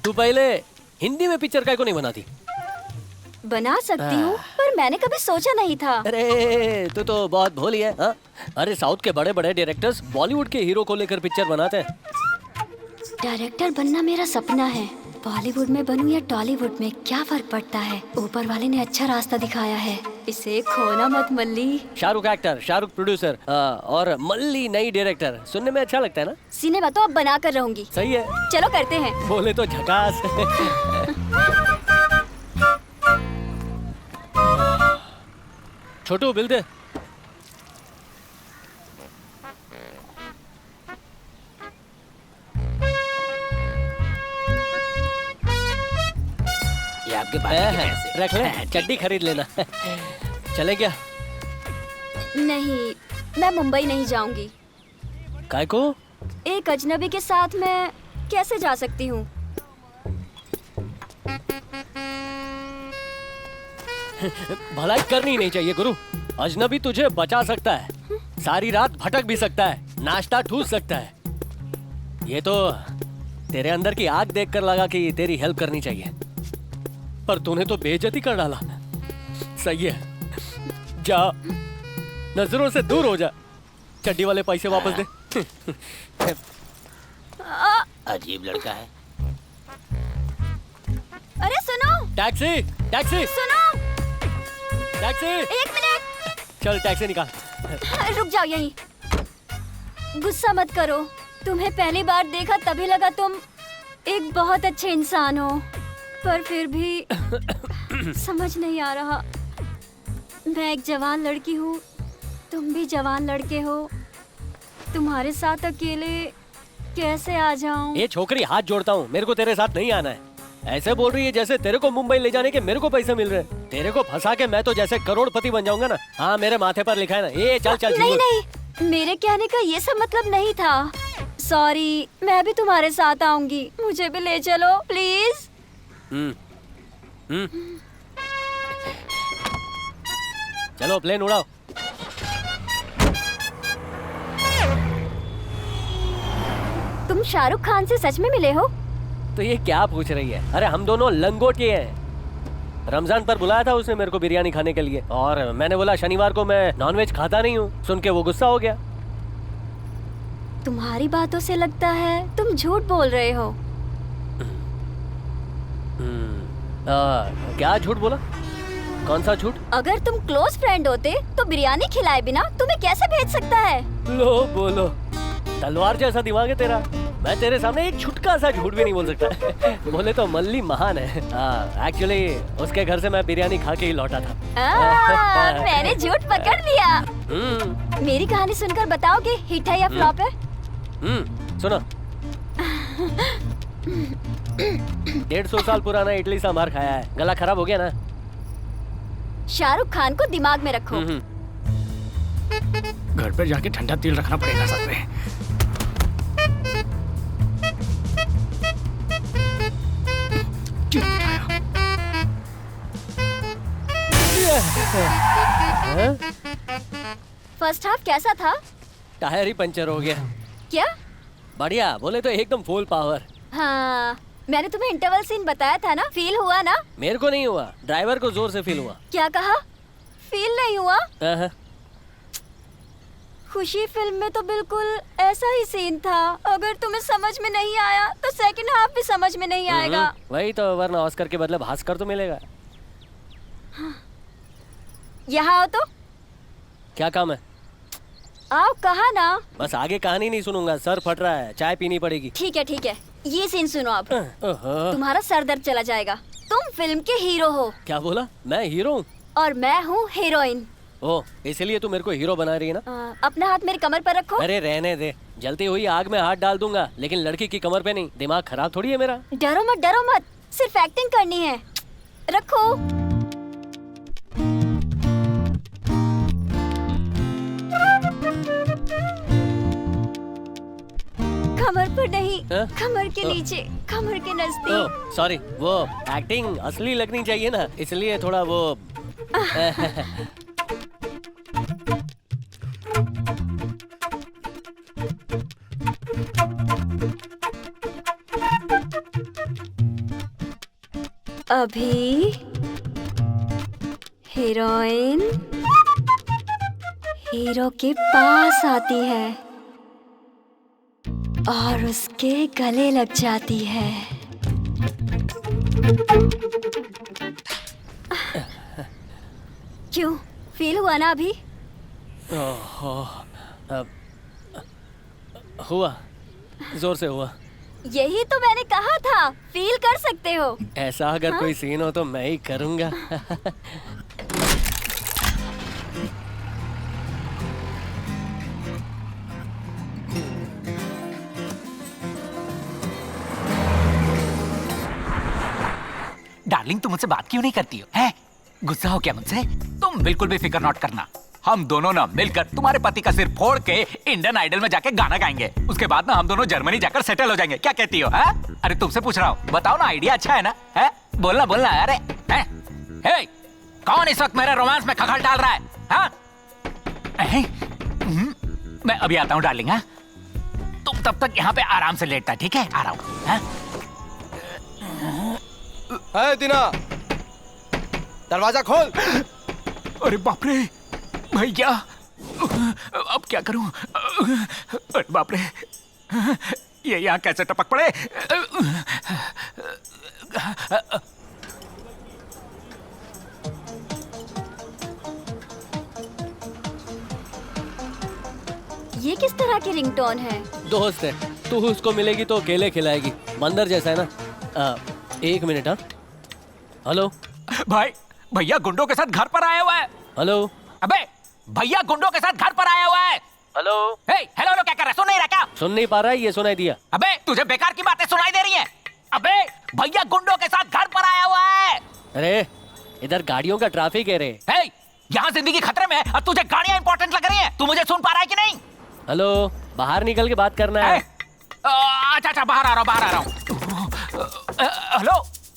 तू पहले हिंदी में पिक्चर काहे को नहीं बनाती? बना सकती हूँ, पर मैंने कभी सोचा नहीं था। अरे तू तो बहुत भोली है। हाँ? अरे साउथ के बड़े बड़े डायरेक्टर्स बॉलीवुड के हीरो को लेकर पिक्चर बनाते हैं। डायरेक्टर बनना मेरा सपना है। बॉलीवुड में बनूं या टॉलीवुड में, क्या फर्क पड़ता है? ऊपर वाले ने अच्छा रास्ता दिखाया है, इसे खोना मत मल्ली। शाहरुख एक्टर, शाहरुख प्रोड्यूसर और मल्ली नई डायरेक्टर। सुनने में अच्छा लगता है ना? सिनेमा तो अब बना कर रहूंगी। सही है, चलो करते हैं। बोले तो झकास। छोटू बिल दे। ये आपके बाकी के पैसे। रख ले, चड्डी खरीद लेना। चले क्या? नहीं, मैं मुंबई नहीं जाऊंगी। काय को? एक अजनबी के साथ मैं कैसे जा सकती हूँ? भलाई करनी नहीं चाहिए गुरु। अजनबी तुझे बचा सकता है, सारी रात भटक भी सकता है, नाश्ता ठूस सकता है। ये तो तेरे अंदर की आग देखकर लगा कि तेरी हेल्प करनी चाहिए, पर तूने तो बेइज्जती कर डाला। सही है, जा, नजरों से दूर हो जा। चड्डी वाले पैसे वापस दे। अजीब लड़का है। अरे सुनो, टैक्सी, टैक्सी, सुनो, टैक्सी। 1 मिनट। चल टैक्सी निकाल। रुक जाओ यहीं। गुस्सा मत करो, तुम्हें पहली बार देखा तभी लगा तुम एक बहुत अच्छे इंसान हो, पर फिर भी समझ नहीं आ रहा। मैं एक जवान लड़की हूँ, तुम भी जवान लड़के हो, तुम्हारे साथ अकेले कैसे आ जाऊं? ये छोकरी हाथ जोड़ता हूँ, मेरे को तेरे साथ नहीं आना है। ऐसे बोल रही है जैसे तेरे को मुंबई ले जाने के मेरे को पैसे मिल रहे हैं। तेरे को फंसा के मैं तो जैसे करोड़पति बन जाऊंगा ना। हाँ, मेरे माथे पर लिखा है ना। ये चल चल। नहीं नहीं, मेरे कहने का ये सब मतलब नहीं था। सॉरी, मैं भी तुम्हारे साथ आऊंगी, मुझे भी ले चलो प्लीज। चलो प्लेन उड़ाओ। तुम शाहरुख खान से सच में मिले हो? तो ये क्या पूछ रही है? अरे हम दोनों लंगोटे हैं। रमजान पर बुलाया था उसने मेरे को बिरयानी खाने के लिए, और मैंने बोला शनिवार को मैं नॉनवेज खाता नहीं हूँ। सुन के वो गुस्सा हो गया। तुम्हारी बातों से लगता है तुम झूठ बोल रहे हो। क्या झूठ बोला? कौन सा झूठ? अगर तुम क्लोज फ्रेंड होते तो बिरयानी खिलाए बिना तुम्हें कैसे भेज सकता है? लो बोलो, तलवार जैसा दिमाग है तेरा। मैं तेरे सामने एक छुटका सा झूठ भी नहीं बोल सकता। बोले तो मल्ली महान है। एक्चुअली उसके घर से मैं बिरयानी खा के ही लौटा था। मैंने झूठ पकड़ लिया। मेरी कहानी सुनकर बताओगे हिट है या फ्लॉप है? सुनो। 150 साल पुराना इडली सांभर खाया है, गला खराब हो गया ना। शाहरुख खान को दिमाग में रखो। घर पे जाके ठंडा तेल रखना पड़ेगा साथ में। फर्स्ट हाफ कैसा था? टायर ही पंचर हो गया। क्या? बढ़िया, बोले तो एकदम फुल पावर। हाँ, मैंने तुम्हें इंटरवल सीन बताया था ना, फील हुआ ना? मेरे को नहीं हुआ, ड्राइवर को जोर से फील हुआ। क्या कहा? फील नहीं हुआ? खुशी फिल्म में तो बिल्कुल ऐसा ही सीन था। अगर तुम्हें समझ में नहीं आया तो सेकंड हाफ भी समझ में नहीं आएगा। वही तो, वरना ऑस्कर के बदले भास्कर तो मिलेगा। यहाँ आओ तो। क्या काम है? आओ, कहा ना। बस आगे कहानी नहीं सुनूंगा, सर फट रहा है, चाय पीनी पड़ेगी। ठीक है ठीक है, ये सीन सुनो अब। तुम्हारा सर दर्द चला जाएगा। तुम फिल्म के हीरो हो। क्या बोला? मैं हीरो हूँ? और मैं हूँ हीरोइन। ओह, इसलिए तू मेरे को हीरो बना रही है ना? अपना हाथ मेरी कमर पर रखो। अरे रहने दे, जलती हुई आग में हाथ डाल दूंगा, लेकिन लड़की की कमर पे नहीं। दिमाग खराब थोड़ी है मेरा। डरो मत, सिर्फ एक्टिंग करनी है। रखो। कमर पर नहीं, कमर के नीचे, कमर के नजदीक। सॉरी, वो एक्टिंग असली लगनी चाहिए ना, इसलिए थोड़ा वो। अभी हीरोइन हीरो के पास आती है और उसके गले लग जाती है। क्यों, फील हुआ ना अभी? हुआ, जोर से हुआ। यही तो मैंने कहा था, फील कर सकते हो। ऐसा अगर कोई सीन हो तो मैं ही करूंगा। डार्लिंग, तुम मुझसे बात क्यों नहीं करती हो? हैं? गुस्सा हो क्या मुझसे? तुम बिल्कुल भी फिक्र नॉट करना। हम दोनों ना मिलकर तुम्हारे पति का सिर फोड़ के इंडियन आइडल में जाके गाना गाएंगे। उसके बाद ना हम दोनों जर्मनी जाकर सेटल हो जाएंगे। क्या कहती हो? अरे तुमसे पूछ रहा हूँ, बताओ ना, आइडिया अच्छा है ना? है? बोलना बोलना। अरे हे, कौन इस वक्त मेरे रोमांस में खखल डाल रहा है? हाँ? मैं अभी आता हूँ डार्लिंग। हाँ, तुम तब तक यहाँ पे आराम से लेटता, ठीक है? आ रहा हूँ। है दीना, दरवाजा खोल। अरे बाप रे भैया, अब क्या करूं? अरे बाप रे, ये यहाँ कैसे टपक पड़े? ये किस तरह की रिंगटोन है? दोस्त है। तू उसको मिलेगी तो केले खिलाएगी, बंदर जैसा है ना। 1 मिनट। हाँ हेलो भाई, भैया गुंडों के साथ घर पर आया हुआ है। हेलो। अबे भैया गुंडों के साथ घर पर आया हुआ है। हेलो। हेलो क्या कर रहा है? सुन नहीं रहा क्या? सुन नहीं पा रहा है? ये सुनाई दिया। अबे तुझे बेकार की बातें सुनाई दे रही हैं। अबे भैया गुंडों के साथ घर पर आया हुआ है। अरे इधर गाड़ियों का ट्रैफिक है रे। यहाँ जिंदगी खतरे में है और तुझे गाड़ियाँ इंपॉर्टेंट लग रही हैं। तू मुझे सुन पा रहा है कि नहीं? हेलो, बाहर निकल के बात करना है। अच्छा बाहर आ रहा हूँ।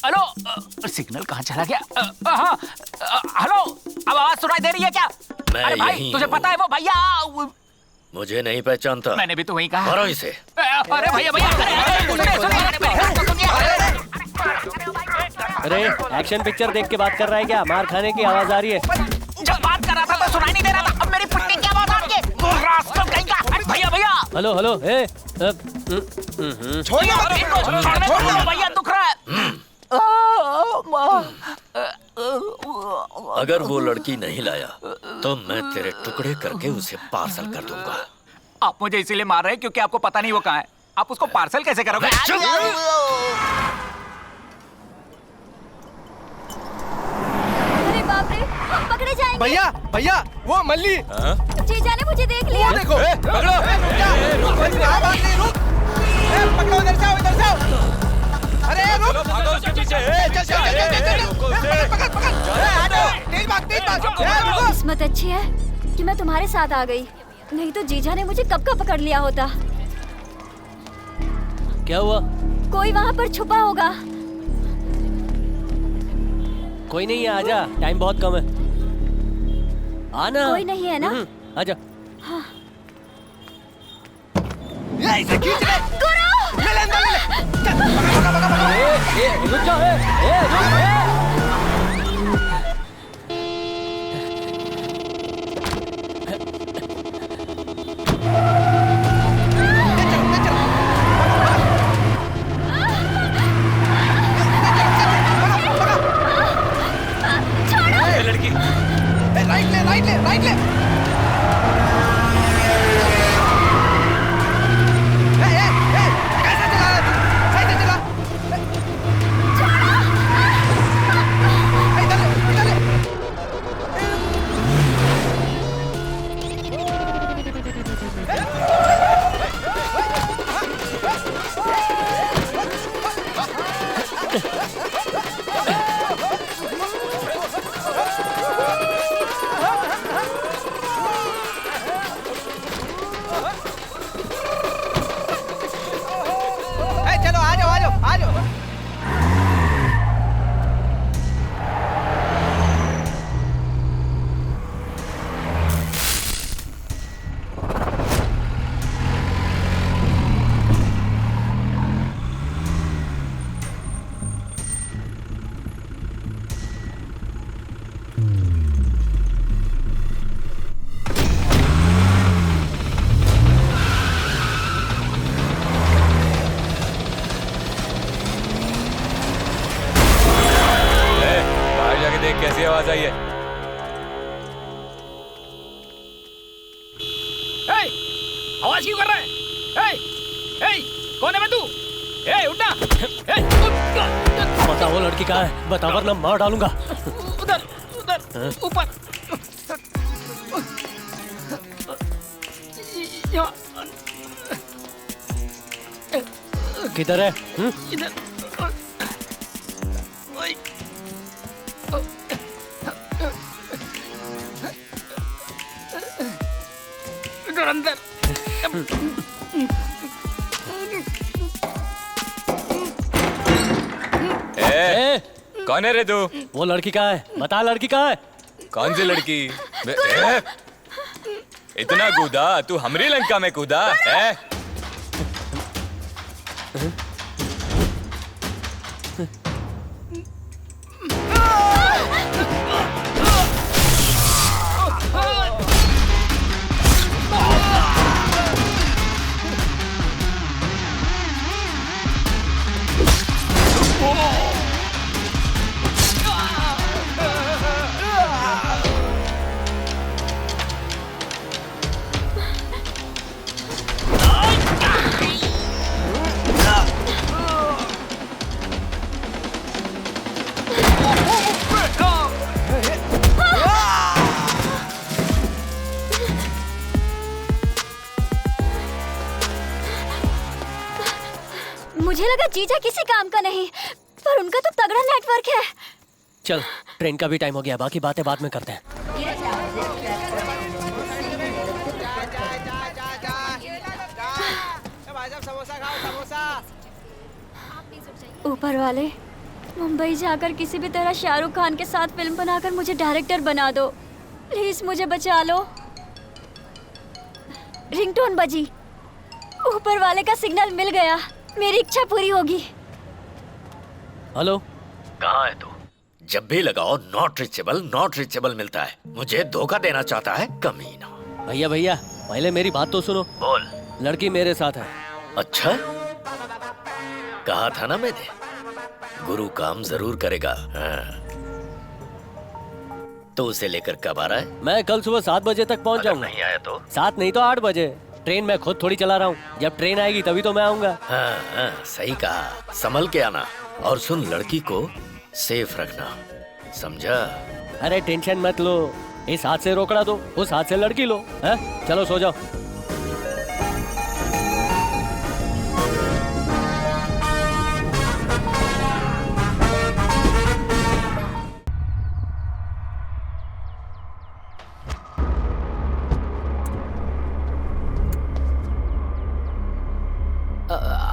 हेलो सिग्नल कहाँ चला गया? हेलो, अब आवाज सुनाई दे रही है क्या? मैं अरे भाई यहीं तुझे हूँ। पता है वो भैया? मुझे नहीं पहचानता। मैंने भी तो वही कहा। मारो इसे। अरे भैया अरे एक्शन पिक्चर देख के बात कर रहा है क्या? मार खाने की आवाज आ रही है। जब बात कर रहा था तो सुनाई नहीं दे रहा था। अब मेरी फटने की आवाज आ रही है। रास्कल कहीं का। भैया हेलो हेलो। छोड़ो भैया, दुख रहा है। अगर वो लड़की नहीं लाया तो मैं तेरे टुकड़े करके उसे पार्सल कर दूंगा। आप मुझे इसीलिए मार रहे हैं क्योंकि आपको पता नहीं वो कहाँ है। आप उसको पार्सल कैसे करोगे? अरे बाप रे, हम पकड़े जाएंगे। भैया भैया, वो मल्ली। जीजा ने मुझे देख लिया। वो देखो। पकड़ो। पकड़ो, इधर से आओ, इधर से आओ। अरे रुक। किस्मत अच्छी है कि मैं तुम्हारे साथ आ गई, नहीं तो जीजा ने मुझे कब का पकड़ लिया होता। क्या हुआ? कोई वहाँ पर छुपा होगा। कोई नहीं है, आजा, टाइम बहुत कम है। आना। कोई नहीं है ना? आजा। हाँ। इसे खींच ले। गुरु! ले ले। रुक जाओ। लड़की, राइट ले। कैसे चला रहा तू? सही से चला। चलो आ जाओ। देख कैसी आवाज आई है। आवाज क्यों कर रहा है? कौन है मैं तू? उठना। बता वो लड़की कहाँ है? बता वरना मार डालूंगा। उधर ऊपर। किधर है? इधर। इधर अंदर। कौन है रे तू? वो लड़की कहाँ है? बता लड़की कहाँ है? कौन सी लड़की? इतना कूदा तू हमरी लंका में कूदा है? मुझे लगा जीजा किसी काम का नहीं, पर उनका तो तगड़ा नेटवर्क है। चल, ट्रेन का भी टाइम हो गया, बाकी बातें बाद में करते हैं। ऊपर वाले, मुंबई जाकर किसी भी तरह शाहरुख खान के साथ फिल्म बनाकर मुझे डायरेक्टर बना दो। प्लीज मुझे बचा लो। रिंगटोन बजी। ऊपर वाले का सिग्नल मिल गया, मेरी इच्छा पूरी होगी। हेलो, कहाँ है तू? जब भी लगाओ नॉट रिचेबल मिलता है। मुझे धोखा देना चाहता है, कमीना। भैया भैया, पहले मेरी बात तो सुनो। बोल। लड़की मेरे साथ है। अच्छा, कहा था ना मैंने, गुरु काम जरूर करेगा। हाँ। तो उसे लेकर कब आ रहा है? मैं कल सुबह 7 बजे तक पहुंच जाऊंगा। नहीं आया तो? 7 नहीं तो 8 बजे। ट्रेन मैं खुद थोड़ी चला रहा हूँ, जब ट्रेन आएगी तभी तो मैं आऊंगा। हाँ, सही कहा, संभल के आना। और सुन, लड़की को सेफ रखना, समझा? अरे टेंशन मत लो, इस हाथ से रोकड़ा दो, उस हाथ से लड़की लो। है? चलो सो जाओ।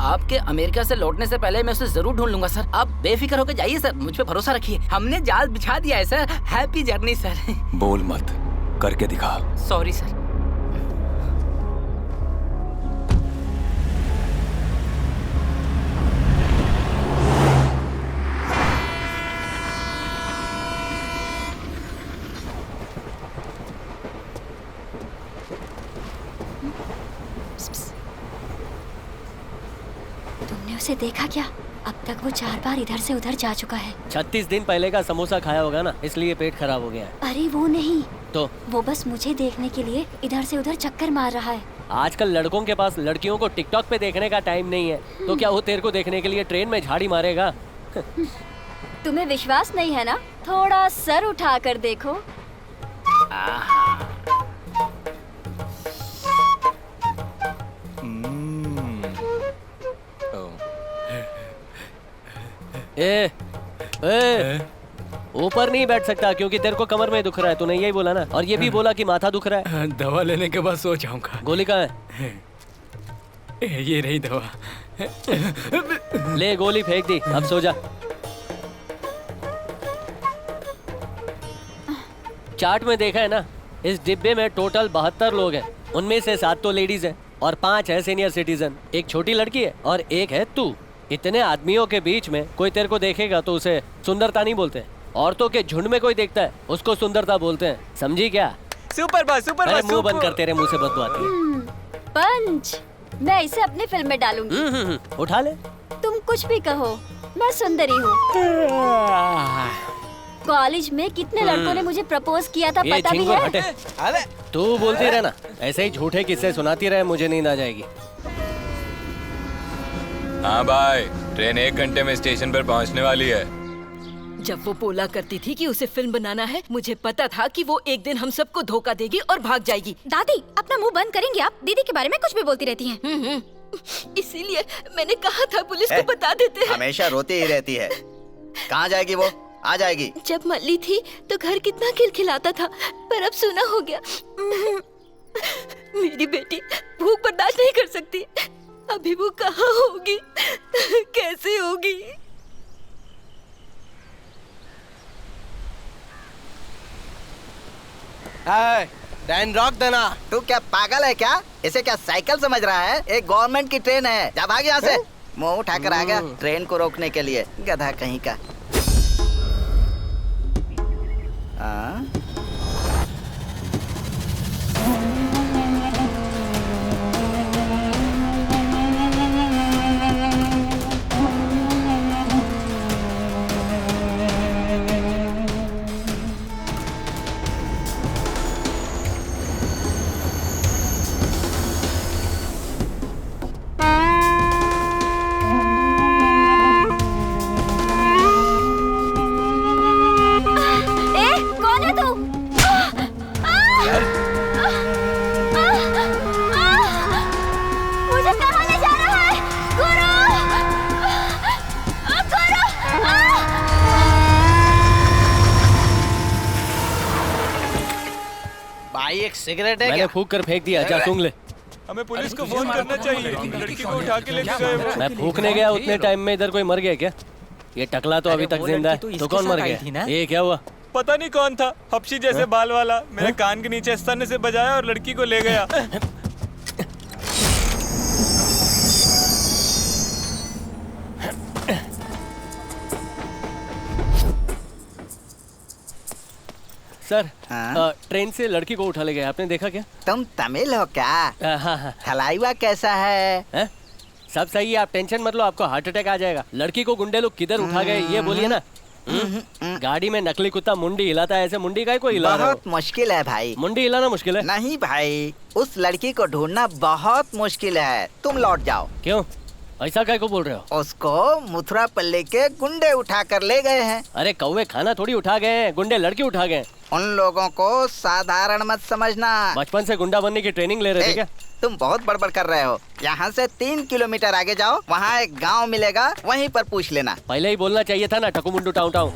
आपके अमेरिका से लौटने से पहले मैं उसे जरूर ढूंढ लूंगा सर। आप बेफिक्र होकर जाइए सर, मुझ पे भरोसा रखिए। हमने जाल बिछा दिया है सर। Happy journey sir. बोल मत, करके दिखा। Sorry sir. उसे देखा क्या? अब तक वो 4 बार इधर से उधर जा चुका है। 36 दिन पहले का समोसा खाया होगा ना, इसलिए पेट खराब हो गया है। अरे वो नहीं, तो वो बस मुझे देखने के लिए इधर से उधर चक्कर मार रहा है। आजकल लड़कों के पास लड़कियों को टिकटॉक पे देखने का टाइम नहीं है, तो क्या वो तेरे को देखने के लिए ट्रेन में झाड़ी मारेगा? तुम्हें विश्वास नहीं है ना? थोड़ा सर उठा कर देखो। ए, ऊपर नहीं बैठ सकता क्योंकि तेरे को कमर में दुख रहा है। तूने यही बोला ना, और ये भी बोला कि माथा दुख रहा है। दवा लेने के बाद सो जाऊंगा। गोली कहाँ है? ये रही दवा। ले, गोली फेंक दी, अब सो जा। चार्ट में देखा है ना, इस डिब्बे में टोटल 72 लोग हैं। उनमें से 7 तो लेडीज हैं और 5 है सीनियर सिटीजन। एक छोटी लड़की है और एक है तू। इतने आदमियों के बीच में कोई तेरे को देखेगा तो उसे सुंदरता नहीं बोलते। औरतों के झुंड में कोई देखता है, उसको सुंदरता बोलते हैं। समझी क्या? Super boss, super boss. मुंह बंद कर, तेरे मुंह से बदबू आती है। पंच, मैं इसे अपनी फिल्म में डालूंगी। उठा ले। तुम कुछ भी कहो, मैं सुंदरी हूँ। कॉलेज में कितने लड़कों ने मुझे प्रपोज किया था पता भी है? अरे तू बोलती रहे ना, ऐसे ही झूठे किस्से सुनाती रहे, मुझे नींद आ जाएगी। हाँ भाई, ट्रेन 1 घंटे में स्टेशन पर पहुंचने वाली है। जब वो बोला करती थी कि उसे फिल्म बनाना है, मुझे पता था कि वो एक दिन हम सबको धोखा देगी और भाग जाएगी। दादी, अपना मुंह बंद करेंगी आप? दीदी के बारे में कुछ भी बोलती रहती हैं। इसीलिए मैंने कहा था पुलिस को बता देते हैं। हमेशा रोती ही रहती है। कहाँ जाएगी वो? आ जाएगी। जब मल्ली थी तो घर कितना खिलखिलाता था, पर अब सुना हो गया। मेरी बेटी भूख बर्दाश्त नहीं कर सकती। अभी वो कहाँ होगी, कैसे होगी? ट्रेन रोक देना। तू क्या पागल है क्या? इसे क्या साइकिल समझ रहा है? एक गवर्नमेंट की ट्रेन है। जा भाग यहाँ से। मुंह उठाकर आ गया ट्रेन को रोकने के लिए, गधा कहीं का। सिगरेट है मैंने क्या? फूक कर फेंक दिया, जा सूंघ ले। हमें पुलिस को फोन करना चाहिए, लड़की को उठा के लेके गए वो। मैं फूकने गया उतने टाइम में इधर कोई मर गया क्या? ये टकला तो अभी तक जिंदा है, तो कौन मर गया? ये क्या हुआ? पता नहीं कौन था, हपशी जैसे बाल वाला, मेरे कान के नीचे स्तन से बजाया और लड़की को ले गया। सर ट्रेन से लड़की को उठा ले गया, आपने देखा क्या? तुम तमिल हो क्या? हाँ। थलाइवा कैसा है? सब सही है, आप टेंशन मत लो, आपको हार्ट अटैक आ जाएगा। लड़की को गुंडे लोग किधर उठा गए ये बोलिए ना। गाड़ी में नकली कुत्ता मुंडी हिलाता है, ऐसे मुंडी का कोई हिला रहा हो? बहुत मुश्किल है भाई। मुंडी हिलाना मुश्किल है? नहीं भाई, उस लड़की को ढूंढना बहुत मुश्किल है। तुम लौट जाओ। क्यों ऐसा काय को बोल रहे हो? उसको मथुरा पल्ले के गुंडे उठा कर ले गए हैं। अरे कौवे खाना थोड़ी उठा गए हैं, गुंडे लड़की उठा गए। उन लोगों को साधारण मत समझना। बचपन से गुंडा बनने की ट्रेनिंग ले रहे थे क्या? तुम बहुत बड़बड़ कर रहे हो। यहाँ से 3 किलोमीटर आगे जाओ, वहाँ एक गांव मिलेगा, वहीं पर पूछ लेना। पहले ही बोलना चाहिए था ना, टकू मुंडू टाऊ टाऊ।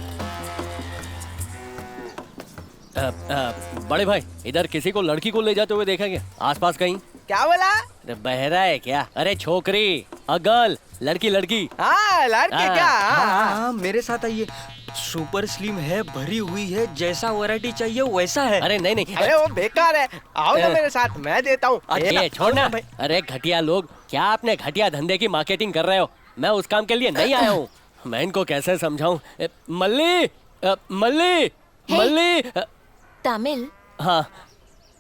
बड़े भाई, इधर किसी को लड़की को ले जाते हुए देखा क्या आसपास कहीं? क्या बोला? अरे बहरा है क्या? अरे छोकरी, गर्ल, लड़की लड़की। हाँ लड़की क्या? हाँ, मेरे साथ आइए। सुपर स्लिम है, भरी हुई है, जैसा वैरायटी चाहिए वैसा है। अरे नहीं। अरे वो बेकार है, आओ ना मेरे साथ, मैं देता हूँ। ये छोड़ना। अरे घटिया लोग, क्या आपने घटिया धंधे की मार्केटिंग कर रहे हो? मैं उस काम के लिए नहीं आया हूँ। मैं इनको कैसे समझाऊं? मल्ली मल्ली। तामिल। हाँ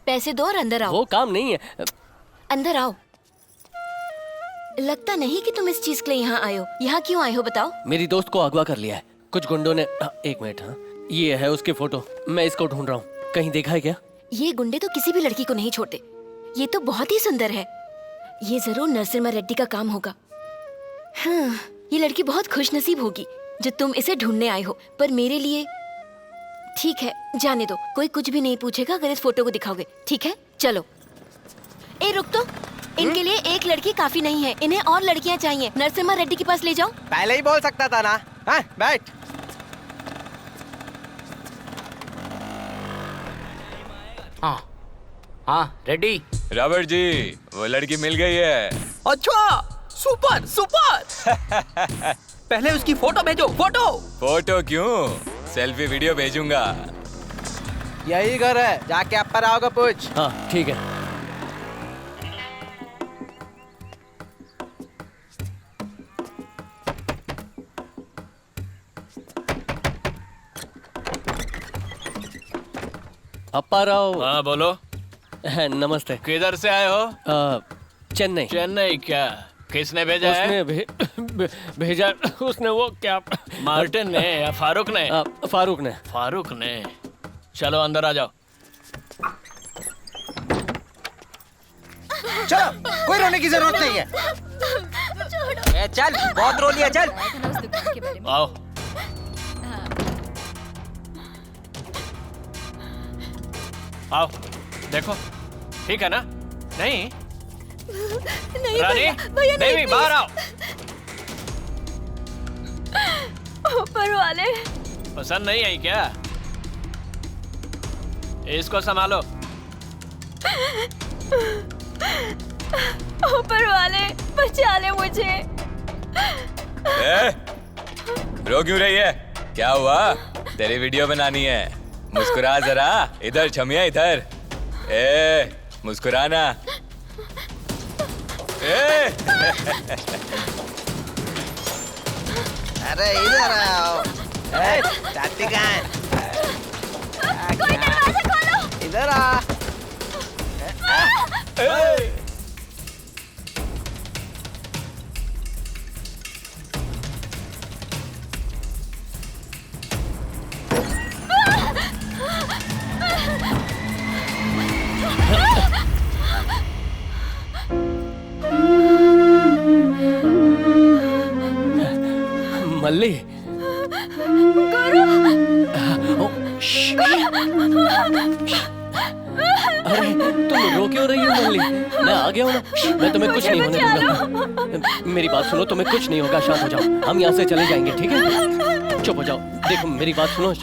पैसे दो और अंदर आओ। वो काम नहीं है। अंदर आओ। लगता नहीं कि तुम इस चीज के लिए यहाँ आए हो। यहाँ क्यों आए हो बताओ? मेरी दोस्त को अगवा कर लिया है कुछ गुंडों ने। एक मिनट। हाँ ये है उसकी फोटो, मैं इसको ढूंढ रहा हूँ। कहीं देखा है क्या? ये गुंडे तो किसी भी लड़की को नहीं छोड़ते। ये तो बहुत ही सुंदर है। ये जरूर नरसिम्हा रेड्डी का काम होगा। हाँ, ये लड़की बहुत खुशनसीब होगी जो तुम इसे ढूंढने आए हो। पर मेरे लिए ठीक है, जाने दो। कोई कुछ भी नहीं पूछेगा अगर इस फोटो को दिखाओगे। ठीक है, चलो। ए रुक तो, इनके लिए एक लड़की काफी नहीं है, इन्हें और लड़कियां चाहिए। नरसिम्हा रेड्डी के पास ले जाओ। पहले ही बोल सकता था ना। हाँ, बैठ। हाँ रेड्डी। रॉबर्ट जी, वो लड़की मिल गई है। अच्छा, सुपर सुपर। पहले उसकी फोटो भेजो। फोटो क्यों, सेल्फी वीडियो भेजूंगा। यही घर है, जाके आप पर आओगे पूछ। हाँ ठीक है। अप्पा राव। हाँ बोलो। नमस्ते। किधर से आए हो? चेन्नई। चेन्नई क्या? किसने भेजा है? उसने भेजा। उसने वो क्या, मार्टिन ने या फारूक ने? फारूक ने। चलो अंदर आ जाओ। चलो, कोई रोने की जरूरत नहीं है। ए, चल, बहुत रो लिया, चल। आओ। आओ, देखो, ठीक है ना? नहीं रानी, देवी बाहर आओ। ऊपर वाले पसंद नहीं आई क्या? इसको संभालो। ऊपर वाले बचा ले मुझे। रो क्यों रही है? क्या हुआ? तेरी वीडियो बनानी है, मुस्कुरा जरा। इधर छमिया, इधर। मुस्कुराना। अरे इधर आओ। चाची कहाँ है? कोई दरवाजा खोलो। इधर आ। मल्ली। गुरु। अरे तुम रो क्यों रही हो मल्ली? मैं आ गया हूँ ना, मैं तुम्हें कुछ नहीं होने दूंगा। मेरी बात सुनो, तुम्हें कुछ नहीं होगा, शांत हो जाओ। हम यहाँ से चले जाएंगे, ठीक है? चुप हो जाओ। देखो मेरी बात सुनो।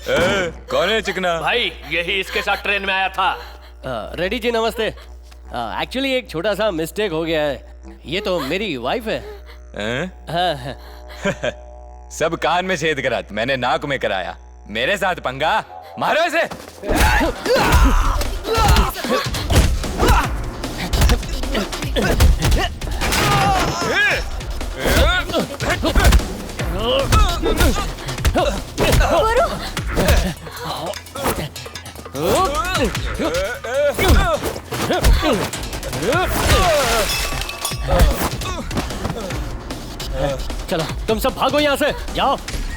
कौन है चिकना? भाई यही इसके साथ ट्रेन में आया था। रेड्डी जी नमस्ते। एक्चुअली एक छोटा सा मिस्टेक हो गया है। ये तो मेरी वाइफ है। हाँ। सब कान में छेद करा, मैंने नाक में कराया। मेरे साथ पंगा, मारो इसे। चलो तुम सब भागो यहाँ से, जाओ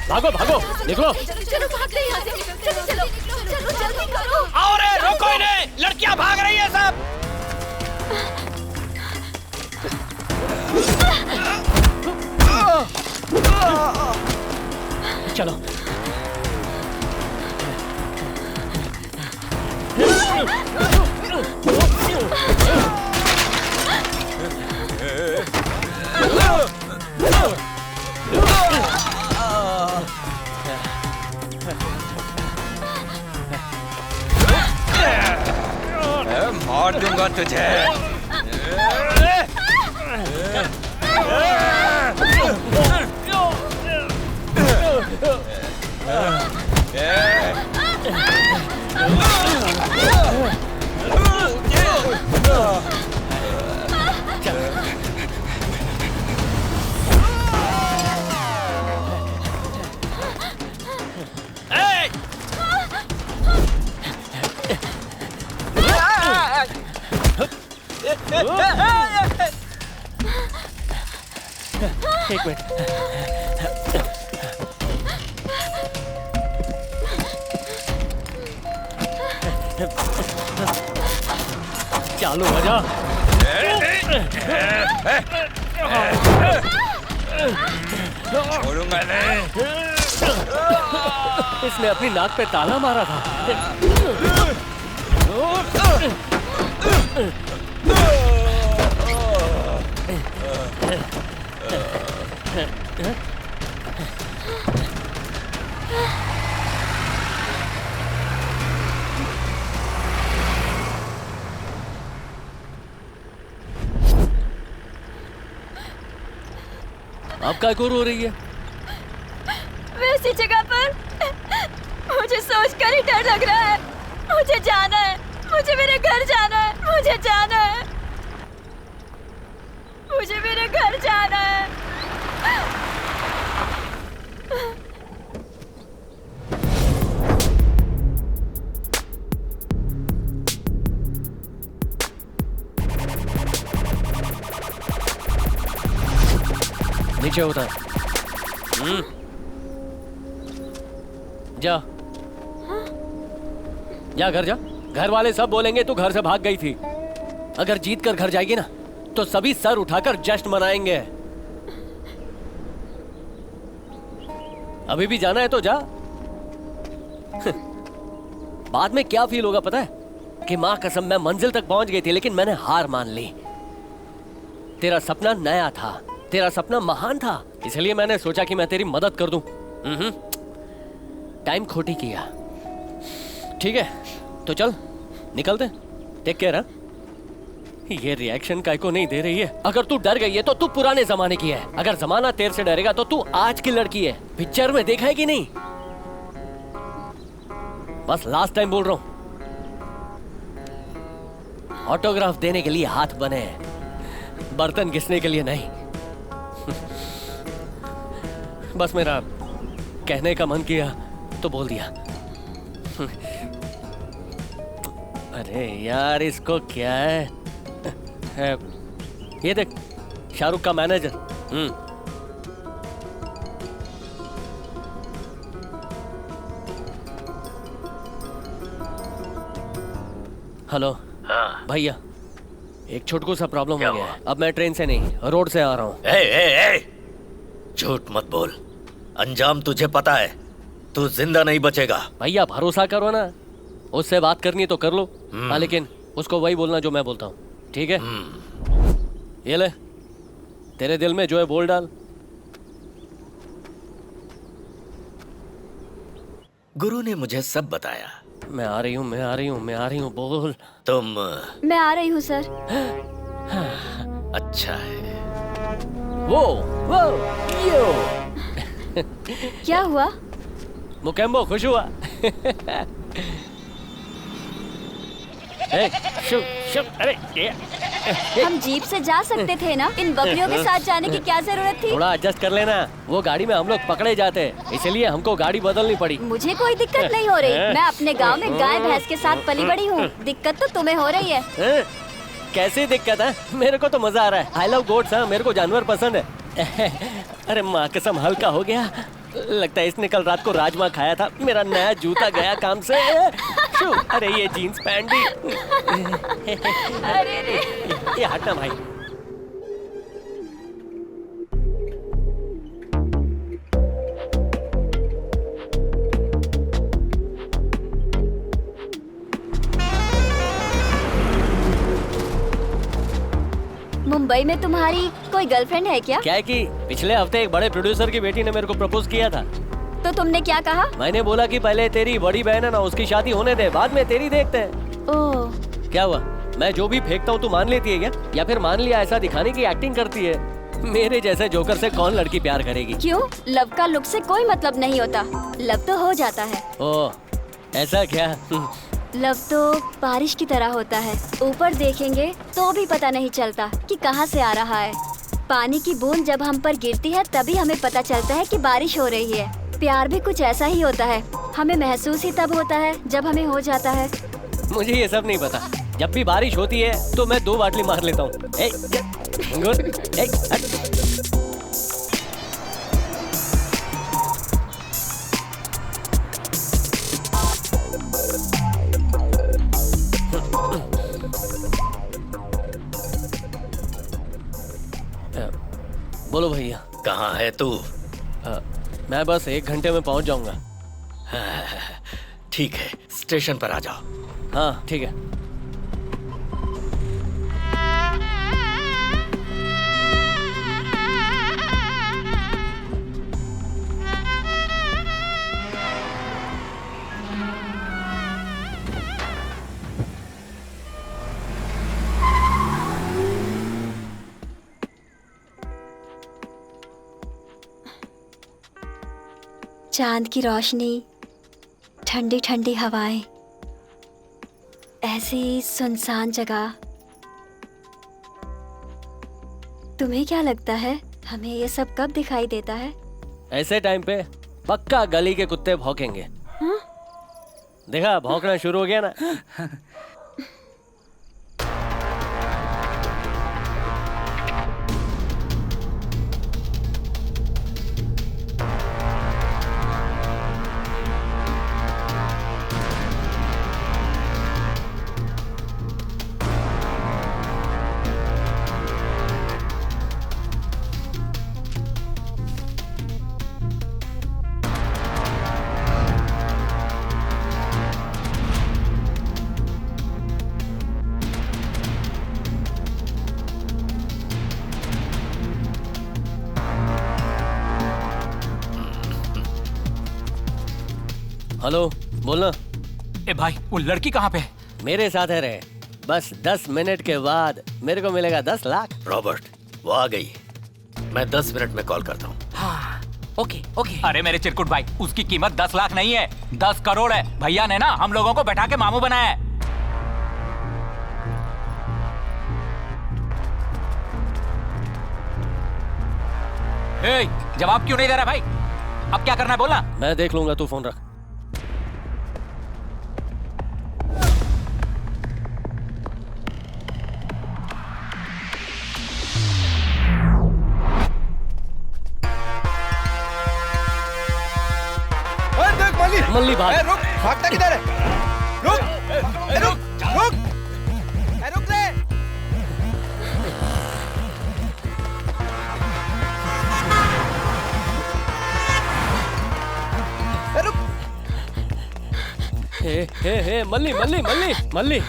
भागो भागो, निकलो। चलो भागते यहाँ से, चलो चलो चलो जल्दी करो। आओ रे, रोको इन्हें, लड़कियाँ भाग रही है सब। चलो मार दूंगा तुझे। एक मिनट। चालू हो जा। छोड़ूंगा नहीं। इसने अपनी नाक पे ताला मारा था। अब क्या रो रही है? वैसी जगह पर मुझे सोचकर ही डर लग रहा है। मुझे जाना है, मुझे मेरे घर जाना है, मुझे जाना है, मुझे मेरे घर जाना है। नीचे होता है। जा जा घर जा। घर वाले सब बोलेंगे तू घर से भाग गई थी। अगर जीत कर घर जाएगी ना तो सभी सर उठाकर जश्न मनाएंगे। अभी भी जाना है तो जा। बाद में क्या फील होगा पता है? कि मां कसम मैं मंजिल तक पहुंच गई थी लेकिन मैंने हार मान ली। तेरा सपना नया था, तेरा सपना महान था, इसलिए मैंने सोचा कि मैं तेरी मदद कर दूं। टाइम खोटी किया। ठीक है तो चल निकलते। Take care. हाँ, ये रिएक्शन काय को नहीं दे रही है। अगर तू डर गई है तो तू पुराने जमाने की है। अगर जमाना तेरे से डरेगा तो तू आज की लड़की है। पिक्चर में देखा है कि नहीं? बस लास्ट टाइम बोल रहा हूं, ऑटोग्राफ देने के लिए हाथ बने हैं, बर्तन घिसने के लिए नहीं। बस मेरा कहने का मन किया तो बोल दिया। अरे यार इसको क्या है? ये देख शाहरुख का मैनेजर। हेलो। हाँ भैया एक छोटू सा प्रॉब्लम हो गया है। अब मैं ट्रेन से नहीं रोड से आ रहा हूँ। झूठ मत बोल, अंजाम तुझे पता है, तू जिंदा नहीं बचेगा। भैया भरोसा करो ना, उससे बात करनी है तो कर लो। हाँ लेकिन उसको वही बोलना जो मैं बोलता हूँ, ठीक है? ये ले, तेरे दिल में जो है बोल डाल। गुरु ने मुझे सब बताया। मैं आ रही हूँ, मैं आ रही हूँ, मैं आ रही हूँ, बोल। तुम मैं आ रही हूँ सर। अच्छा है। वो यो। क्या हुआ? मुकेम्बो खुश हुआ। शुभ शुभ, अरे हम जीप से जा सकते थे ना, इन बकरियों के साथ जाने की क्या जरूरत थी? थोड़ा एडजस्ट कर लेना, वो गाड़ी में हम लोग पकड़े जाते, इसलिए हमको गाड़ी बदलनी पड़ी। मुझे कोई दिक्कत नहीं हो रही, मैं अपने गांव में गाय भैंस के साथ पली बड़ी हूँ। दिक्कत तो तुम्हें हो रही है। कैसी दिक्कत है? मेरे को तो मजा आ रहा है। आई लव गोट्स, मेरे को जानवर पसंद है। अरे माँ कसम, हल्का हो गया। लगता है इसने कल रात को राजमा खाया था। मेरा नया जूता गया काम से। अरे ये जीन्स पैंट भी। अरे ये हटना भाई। मुंबई में तुम्हारी कोई गर्लफ्रेंड है क्या? क्या है कि पिछले हफ्ते एक बड़े प्रोड्यूसर की बेटी ने मेरे को प्रपोज किया था। तो तुमने क्या कहा? मैंने बोला कि पहले तेरी बड़ी बहन है ना, उसकी शादी होने दे, बाद में तेरी देखते हैं। ओह, क्या हुआ? मैं जो भी फेंकता हूँ तू मान लेती है क्या? या फिर मान लिया ऐसा दिखाने की एक्टिंग करती है? मेरे जैसे जोकर से कौन लड़की प्यार करेगी? क्यों? लव का लुक से कोई मतलब नहीं होता, लव तो हो जाता है। ओह, ऐसा क्या? लव तो बारिश की तरह होता है, ऊपर देखेंगे तो भी पता नहीं चलता कि कहाँ से आ रहा है। पानी की बूंद जब हम पर गिरती है तभी हमें पता चलता है कि बारिश हो रही है। प्यार भी कुछ ऐसा ही होता है, हमें महसूस ही तब होता है जब हमें हो जाता है। मुझे ये सब नहीं पता। जब भी बारिश होती है तो मैं 2 बाटली मार लेता हूँ। बोलो भैया। कहाँ है तू? मैं बस 1 घंटे में पहुंच जाऊंगा। ठीक है, स्टेशन पर आ जाओ। हाँ ठीक है। चांद की रोशनी, ठंडी ठंडी हवाएं, ऐसी सुनसान जगह। तुम्हें क्या लगता है हमें ये सब कब दिखाई देता है? ऐसे टाइम पे पक्का गली के कुत्ते भौंकेंगे। देखा, भौंकना शुरू हो गया ना। हेलो, बोलना। ए भाई, वो लड़की कहाँ पे है? मेरे साथ है रे। बस 10 मिनट के बाद मेरे को मिलेगा 10 लाख। रॉबर्ट, वो आ गई। मैं 10 मिनट में कॉल करता हूँ। हाँ, ओके ओके। अरे मेरे चिरकुट भाई, उसकी कीमत 10 लाख नहीं है, 10 करोड़ है। भैया ने ना हम लोगों को बैठा के मामू बनाया है। जवाब क्यों नहीं दे रहा भाई? अब क्या करना है बोलना। मैं देख लूंगा, तू फोन रख। मल्ली भाग। रुक, भागता किधर है? रुक, रुक, रुक, रुक ले। रुक। हे, मल्ली मल्ली मल्ली मल्ली।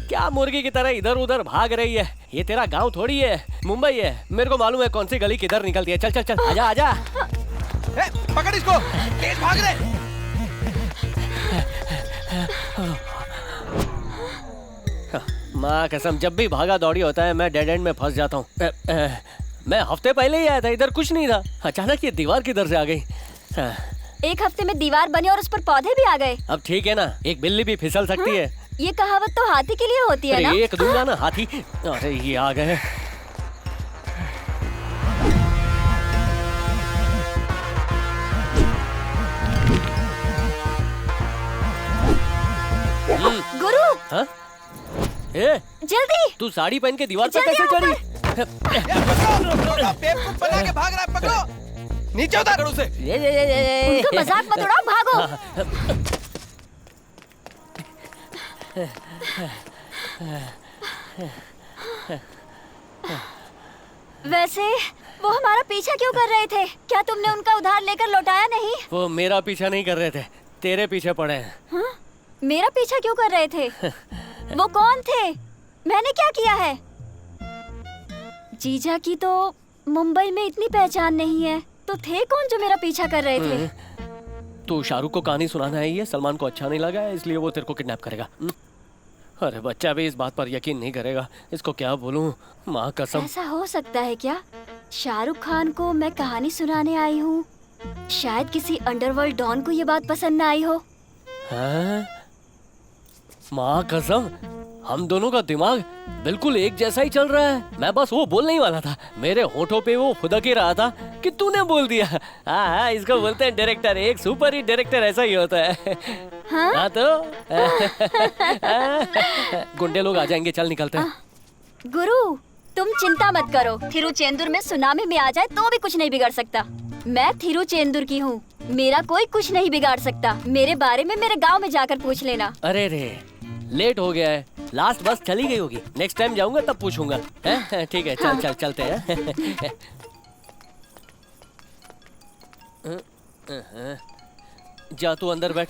क्या मुर्गी की तरह इधर उधर भाग रही है? ये तेरा गांव थोड़ी है, मुंबई है। मेरे को मालूम है कौन सी गली किधर निकलती है। चल चल चल, आजा आजा। पकड़ इसको, तेज भाग रहे। माँ कसम, जब भी भागा दौड़ी होता है मैं डेड एंड में फंस जाता हूँ। मैं हफ्ते पहले ही आया था, इधर कुछ नहीं था, अचानक ये दीवार किधर से आ गई। एक हफ्ते में दीवार बनी और उस पर पौधे भी आ गए। अब ठीक है ना, एक बिल्ली भी फिसल सकती है। ये कहावत तो हाथी के लिए होती है ना? एक दूंगा ना हाथी। अरे ये आ गए। गुरु। हाँ? ए, जल्दी। तू साड़ी पहन के दीवार पर कैसे चढ़ी? बेवकूफ बना के भाग रहा है, पकड़ो। नीचे उतार उसे। उनका मजाक मत उड़ाओ, भागो। वैसे वो हमारा पीछा क्यों कर रहे थे? क्या तुमने उनका उधार लेकर लौटाया नहीं? वो मेरा पीछा नहीं कर रहे थे, तेरे पीछे पड़े हैं। हाँ? मेरा पीछा क्यों कर रहे थे? वो कौन थे? मैंने क्या किया है? जीजा की तो मुंबई में इतनी पहचान नहीं है, तो थे कौन जो मेरा पीछा कर रहे थे? तू शाहरुख को कहानी सुनाना है, ये सलमान को अच्छा नहीं लगा है, इसलिए वो तेरे को किडनैप करेगा। अरे बच्चा भी इस बात पर यकीन नहीं करेगा, इसको क्या बोलूं? माँ कसम। ऐसा हो सकता है क्या? शाहरुख खान को मैं कहानी सुनाने आई हूँ, शायद किसी अंडरवर्ल्ड डॉन को ये बात पसंद न आई हो। हाँ? माँ कसम, हम दोनों का दिमाग बिल्कुल एक जैसा ही चल रहा है। मैं बस वो बोलने ही वाला था, मेरे होठों पे वो खुदक ही रहा था कि तूने बोल दिया। हाँ, इसको बोलते हैं डायरेक्टर। एक सुपर हिट डायरेक्टर ऐसा ही होता है। हाँ तो गुंडे लोग आ जाएंगे, चल निकलते हैं। गुरु, तुम चिंता मत करो, थिरुचेंदुर में सुनामी में आ जाए तो भी कुछ नहीं बिगड़ सकता। मैं थिरुचेंदुर की हूँ, मेरा कोई कुछ नहीं बिगाड़ सकता। मेरे बारे में मेरे गांव में जाकर पूछ लेना। अरे रे, लेट हो गया है, लास्ट बस चली गई होगी, नेक्स्ट टाइम जाऊंगा तब पूछूंगा। ठीक है, चल चल चलते हैं। जा तू अंदर बैठ,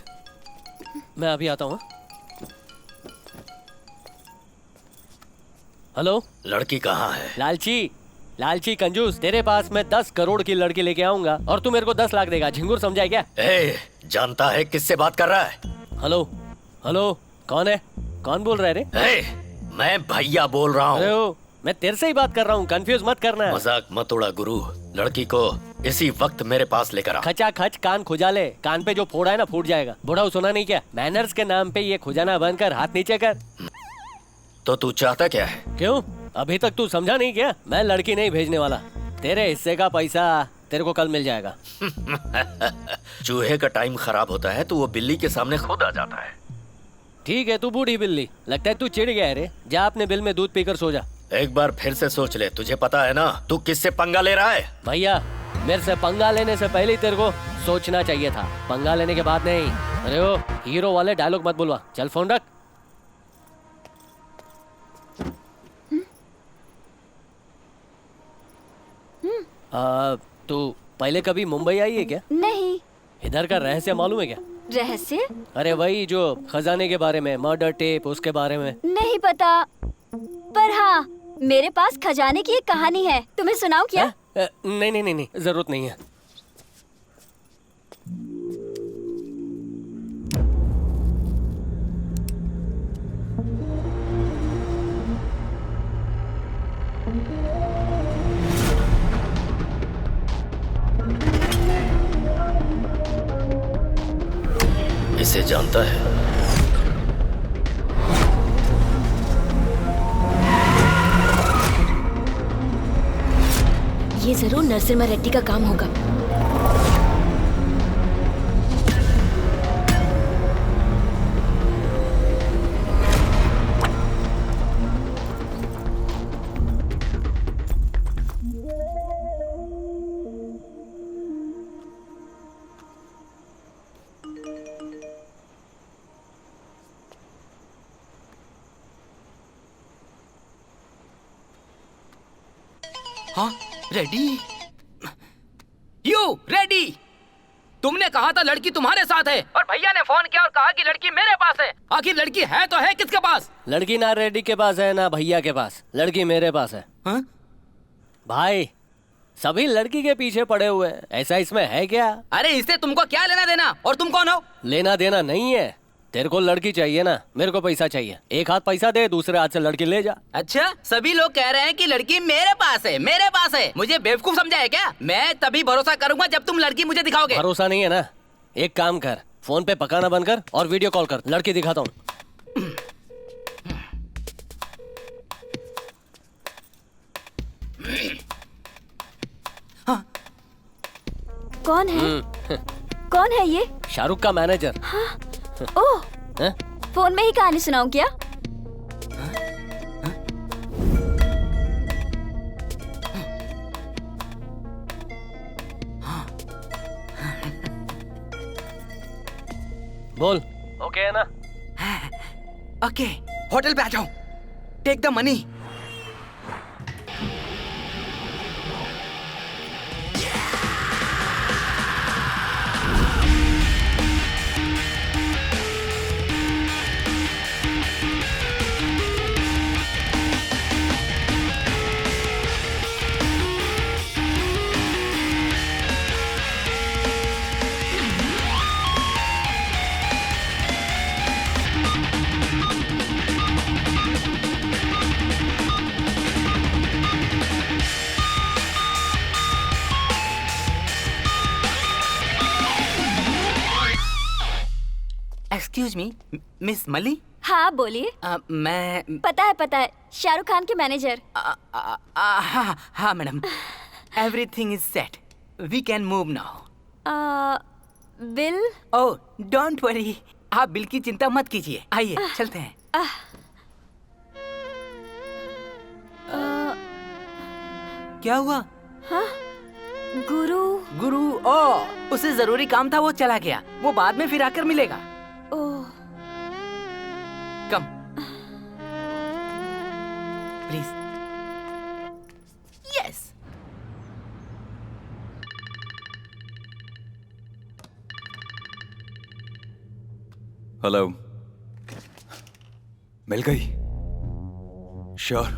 मैं अभी आता हूँ। हेलो, लड़की कहाँ है? लालची, लालची कंजूस, तेरे पास मैं 10 करोड़ की लड़की लेके आऊंगा और तू मेरे को 10 लाख देगा। झिंगुर समझा है क्या? जानता है किससे बात कर रहा है? हेलो हेलो, कौन है? कौन बोल रहा है रे? मैं भैया बोल रहा हूँ। मैं तेरे से ही बात कर रहा हूँ, कंफ्यूज मत करना। मजाक मत उड़ा गुरु, लड़की को इसी वक्त मेरे पास लेकर आ। खचा खच कान खुजा ले, कान पे जो फोड़ा है ना फूट जाएगा। बुढ़ा सुना नहीं क्या? मैनर्स के नाम पे ये खुजाना बंद कर, हाथ नीचे कर। तो तू चाहता क्या है? क्यों, अभी तक तू समझा नहीं क्या? मैं लड़की नहीं भेजने वाला, तेरे हिस्से का पैसा तेरे को कल मिल जाएगा। चूहे का टाइम खराब होता है तो वो बिल्ली के सामने खुद आ जाता है। ठीक है, तू बूढ़ी बिल्ली, लगता है तू चिढ़ गया है रे। जा अपने बिल में दूध पीकर सो जा। एक बार फिर से सोच ले, तुझे पता है ना तू किससे पंगा ले रहा है? भैया, मेरे से पंगा लेने से पहले ही तेरे को सोचना चाहिए था, पंगा लेने के बाद नहीं। अरे वो हीरो वाले डायलॉग मत बुलवा, चल फोन रख। तू पहले कभी मुंबई आई है क्या? नहीं। इधर का रहस्य मालूम है क्या? रहस्य? अरे वही जो खजाने के बारे में, मर्डर टेप, उसके बारे में। नहीं पता, पर हाँ मेरे पास खजाने की एक कहानी है, तुम्हें सुनाऊं क्या? नहीं नहीं नहीं नहीं, जरूरत नहीं है। इसे जानता है? ये जरूर नरसिम्हा रेड्डी का काम होगा। हाँ, रेडी? You ready? तुमने कहा था लड़की तुम्हारे साथ है और भैया ने फोन किया और कहा कि लड़की मेरे पास है। आखिर लड़की है तो है किसके पास? लड़की ना रेड्डी के पास है ना भैया के पास, लड़की मेरे पास है। हाँ? भाई, सभी लड़की के पीछे पड़े हुए हैं, ऐसा इसमें है क्या? अरे इससे तुमको क्या लेना देना, और तुम कौन हो? लेना देना नहीं है, तेरे को लड़की चाहिए ना, मेरे को पैसा चाहिए। एक हाथ पैसा दे, दूसरे हाथ से लड़की ले जा। अच्छा, सभी लोग कह रहे हैं कि लड़की मेरे पास है, मेरे पास है। मुझे बेवकूफ समझा है क्या? मैं तभी भरोसा करूंगा जब तुम लड़की मुझे दिखाओगे। भरोसा नहीं है ना? एक काम कर, फोन पे पकाना बंद कर और वीडियो कॉल कर, लड़की दिखाता हूँ। कौन है? कौन है ये? शाहरुख का मैनेजर। ओह, हैं? फोन में ही कहानी सुनाऊं क्या? बोल। ओके है ना? ओके, होटल पे आ जाओ। Take the money. Excuse me, miss मली। हाँ बोलिए। मैं पता है, शाहरुख खान के मैनेजर। हाँ madam, everything is set, we can move now. Bill? Oh don't worry, आप बिल की चिंता मत कीजिए। आइए चलते हैं। क्या हुआ? हाँ? गुरु। ओह, उसे जरूरी काम था, वो चला गया। वो बाद में फिर आकर मिलेगा। ओह, कम प्लीज। यस। हेलो, मिल गई? श्योर?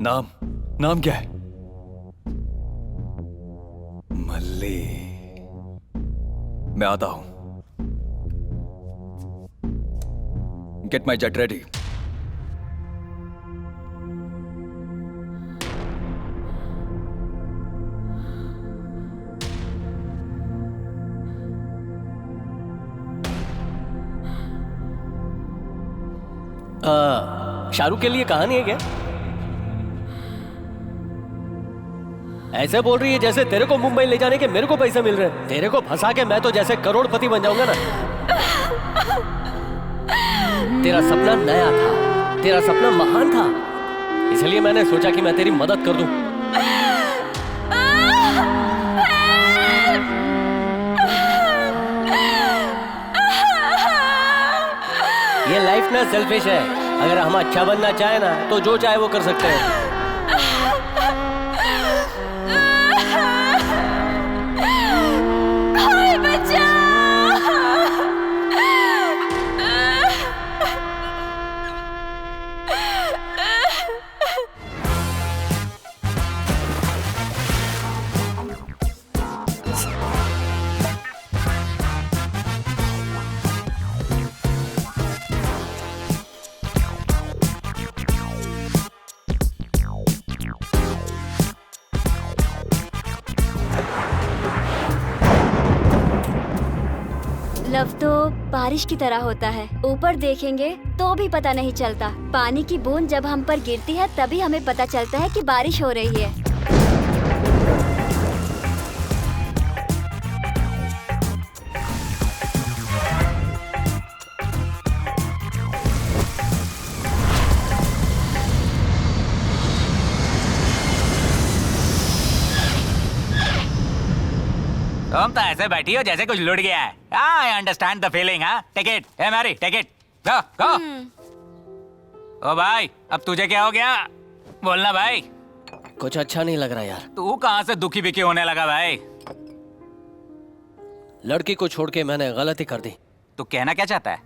नाम क्या है? मल्ली। मैं आता हूं। Get my jet ready. Shahrukh के लिए कहानी है क्या? ऐसे बोल रही है जैसे तेरे को मुंबई ले जाने के मेरे को पैसे मिल रहे हैं। तेरे को फंसा के मैं तो जैसे करोड़पति बन जाऊंगा ना। तेरा सपना नया था, तेरा सपना महान था, इसलिए मैंने सोचा कि मैं तेरी मदद कर दूं। ये लाइफ ना सेल्फिश है। अगर हम अच्छा बनना चाहे ना तो जो चाहे वो कर सकते हैं। लव तो बारिश की तरह होता है, ऊपर देखेंगे तो भी पता नहीं चलता। पानी की बूंद जब हम पर गिरती है तभी हमें पता चलता है कि बारिश हो रही है। तुम तो ऐसे बैठी हो जैसे कुछ लुट गया है। I understand the feeling. हाँ, take it. Hey Mary, take it. Go go. ओ भाई, अब तुझे क्या हो गया? बोलना भाई। कुछ अच्छा नहीं लग रहा यार। तू कहाँ से दुखी बिखी होने लगा भाई? लड़की को छोड़ के मैंने गलती कर दी। तू कहना क्या चाहता है?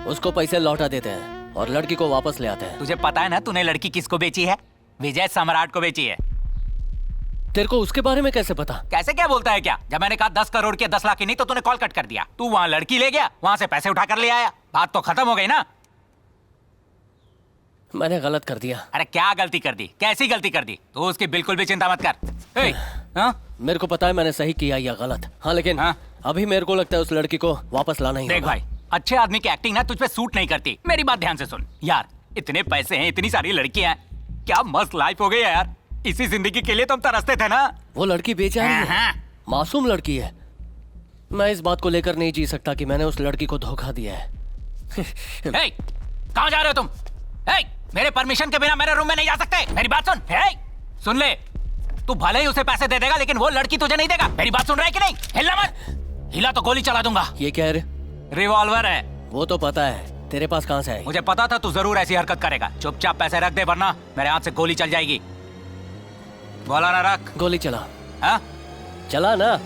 उसको पैसे लौटा देते हैं और लड़की को वापस ले आते हैं। तुझे पता है ना तूने लड़की किसको बेची है? विजय सम्राट को बेची है। तेरे को उसके बारे में कैसे पता? कैसे क्या बोलता है क्या? जब मैंने कहा 10 करोड़ के 10 लाख की नहीं तो तूने कॉल कट कर दिया। तू वहाँ लड़की ले गया, वहाँ से पैसे उठा कर ले आया, बात तो खत्म हो गई ना। मैंने गलत कर दिया। अरे क्या गलती कर दी? कैसी गलती कर दी? तू उसकी बिल्कुल भी चिंता मत कर। मेरे को पता है मैंने सही किया या गलत। हाँ लेकिन अभी मेरे को लगता है उस लड़की को वापस लाना ही देख भाई, अच्छे आदमी की एक्टिंग ना तुझ पे सूट नहीं करती। मेरी बात ध्यान से सुन यार, इतने पैसे हैं, इतनी सारी लड़कियां हैं, क्या मस्त लाइफ हो गई है यार। इसी जिंदगी के लिए तो हम तरसते थे ना। वो लड़की बेचारी है, मासूम लड़की है। मैं इस बात को लेकर नहीं जी सकता कि मैंने उस लड़की को धोखा दिया है। कहाँ जा रहे हो तुम? मेरे परमिशन के बिना मेरे रूम में नहीं जा सकते। मेरी बात सुन। सुन ले, तू भले ही उसे पैसे दे देगा लेकिन वो लड़की तुझे नहीं देगा। मेरी बात सुन रहा है कि नहीं? हिलना मत, हिला तो गोली चला दूंगा। ये क्या है? रिवॉल्वर है। वो तो पता है, तेरे पास कहाँ से है? मुझे पता था तू जरूर ऐसी हरकत करेगा। चुपचाप पैसे रख दे वरना मेरे हाथ से गोली चल जाएगी। बोला ना रख। गोली चला। हाँ चला ना।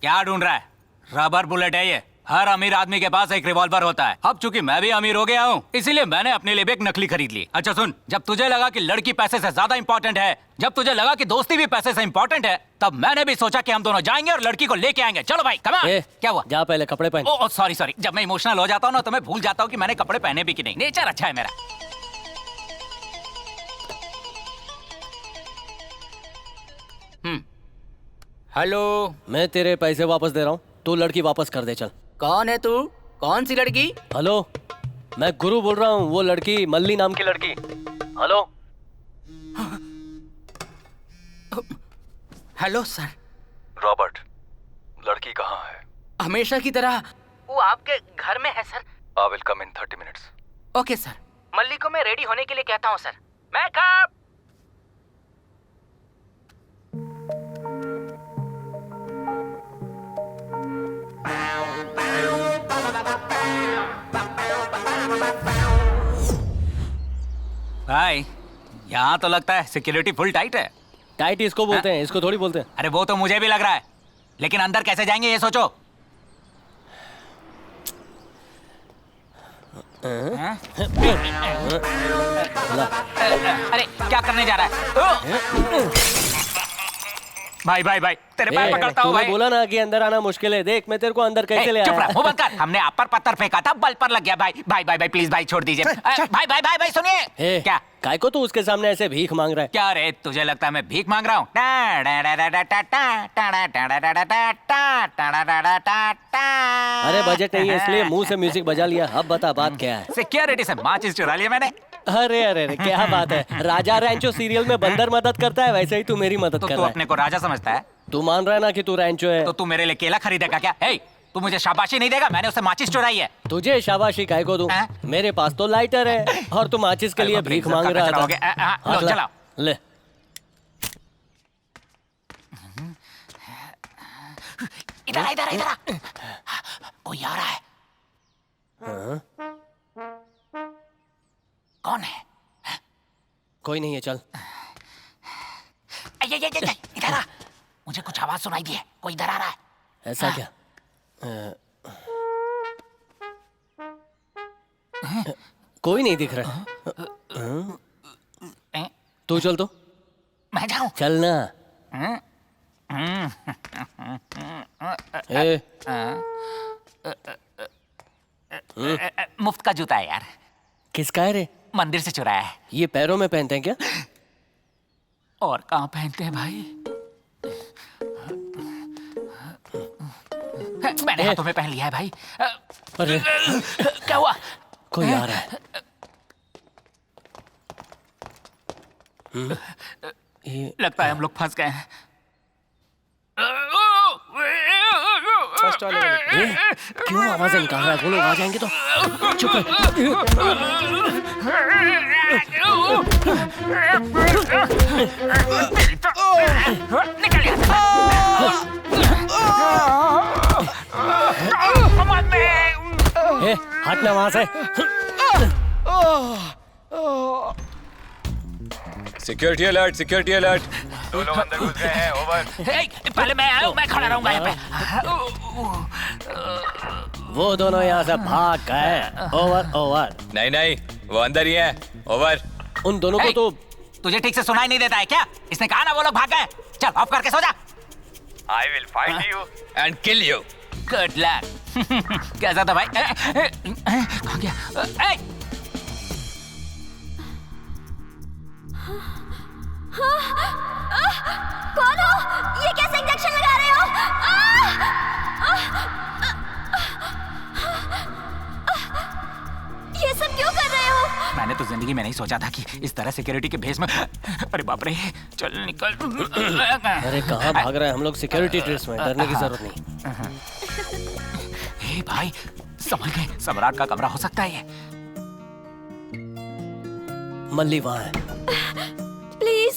क्या ढूंढ रहा है? रबर बुलेट है ये। हर अमीर आदमी के पास एक रिवॉल्वर होता है। अब चूंकि मैं भी अमीर हो गया हूँ इसीलिए मैंने अपने लिए भी एक नकली खरीद ली। अच्छा सुन, जब तुझे लगा कि लड़की पैसे से ज्यादा इंपॉर्टेंट है, जब तुझे लगा कि दोस्ती भी पैसे से इंपॉर्टेंट है, तब मैंने भी सोचा कि हम दोनों जाएंगे और लड़की को लेके आएंगे। चलो भाई कम ऑन। क्या हुआ? जा पहले कपड़े पहन। ओह सॉरी सॉरी, जब मैं इमोशनल हो जाता हूँ ना तो मैं भूल जाता हूँ कि मैंने कपड़े पहने भी कि नहीं। नेचर अच्छा है मेरा। हेलो, मैं तेरे पैसे वापस दे रहा हूँ, तू लड़की वापस कर दे। चल। कौन है तू? कौन सी लड़की? हेलो, मैं गुरु बोल रहा हूँ। वो लड़की, मल्ली नाम की लड़की। हेलो। Hello sir. रॉबर्ट, लड़की कहाँ है? हमेशा की तरह वो आपके घर में है sir. I will come in 30 minutes. Okay sir. Malli को मैं रेडी होने के लिए कहता हूँ सर। मैं कब? भाई यहाँ तो लगता है सिक्योरिटी फुल टाइट है। टाइट इसको बोलते हैं, इसको थोड़ी बोलते हैं। अरे वो तो मुझे भी लग रहा है, लेकिन अंदर कैसे जाएंगे ये सोचो। अरे क्या करने जा रहा है? भाई भाई भाई तेरे पैर पकड़ता हूँ भाई। बोला ना कि अंदर आना मुश्किल है। देख मैं तेरे को अंदर कैसे ले आया। चुप रह, मुंह बंद कर। हमने आप पर पत्थर फेंका था, बल पर लग गया भाई। भाई भाई भाई प्लीज भाई छोड़ दीजिए। भाई भाई भाई भाई सुनिए। क्या? काय को तू उसके सामने ऐसे भीख मांग रहा है? क्या रे, तुझे लगता है मैं भीख मांग रहा हूँ? अरे बजट नहीं है इसलिए मुंह से म्यूजिक बजा लिया। अब बता बात क्या है? सिक्योरिटी से माचिस चुरा लिया मैंने। अरे अरे अरे क्या बात है। राजा रैंचो सीरियल में बंदर मदद करता है, वैसे ही तू मेरी मदद कर रहा है। तू अपने को राजा समझता है? तू मान रहा है ना कि तू रैंचो है? तो तू मेरे लिए केला खरीदेगा क्या? तू मुझे शाबाशी नहीं देगा? मैंने उससे माचिस चुराई है। तुझे शाबाशी काय को दूं? मेरे पास तो लाइटर है और तू माचिस के लिए भीख मांग रहा था। लो चलाओ। ले। इधर इधर इधर कोई आ रहा है। कौन है? कोई नहीं है। चल। इधर आ, मुझे कुछ आवाज सुनाई दी है। कोई इधर आ रहा है। ऐसा क्या? कोई नहीं दिख रहा। तू चल तो। मैं जाऊं? चल ना। मुफ्त का जूता है यार। किसका है रे? मंदिर से चुराया है। ये पैरों में पहनते हैं क्या? और कहाँ पहनते हैं भाई? मैंने हाथों में पहन लिया है भाई। अरे क्या हुआ? कोई आ रहा है। लगता है हम लोग फंस गए हैं। क्यों आवाज निकाल रहा है? वो लोग आ जाएंगे तो चुप हटना वहां से। Security alert, security alert. दो लोग अंदर घुस गए हैं। ओवर। पहले मैं आया हूँ, मैं खड़ा रहूंगा यहाँ पे। वो दोनों यहाँ से भाग गए। Over over. नहीं नहीं, वो अंदर ही है। ओवर। उन दोनों को तो तुझे ठीक से सुनाई नहीं देता है क्या? इसने कहा ना वो लोग भाग गए। चल ऑफ करके सो जा। I will find you and kill you. Good luck. कैसा था भाई? कहाँ गया? कौन हो? ये कैसे इंजेक्शन लगा रहे हो? ये सब क्यों कर रहे हो? मैंने तो जिंदगी में नहीं सोचा था कि इस तरह सिक्योरिटी के भेष में। अरे बाप रे, चल निकल। अरे कहाँ भाग रहा है? हम लोग सिक्योरिटी ड्रेस में, डरने की जरूरत नहीं। हे भाई, समझ गए, सम्राट का कमरा हो सकता है ये। मल्ली वहाँ है। प्लीज,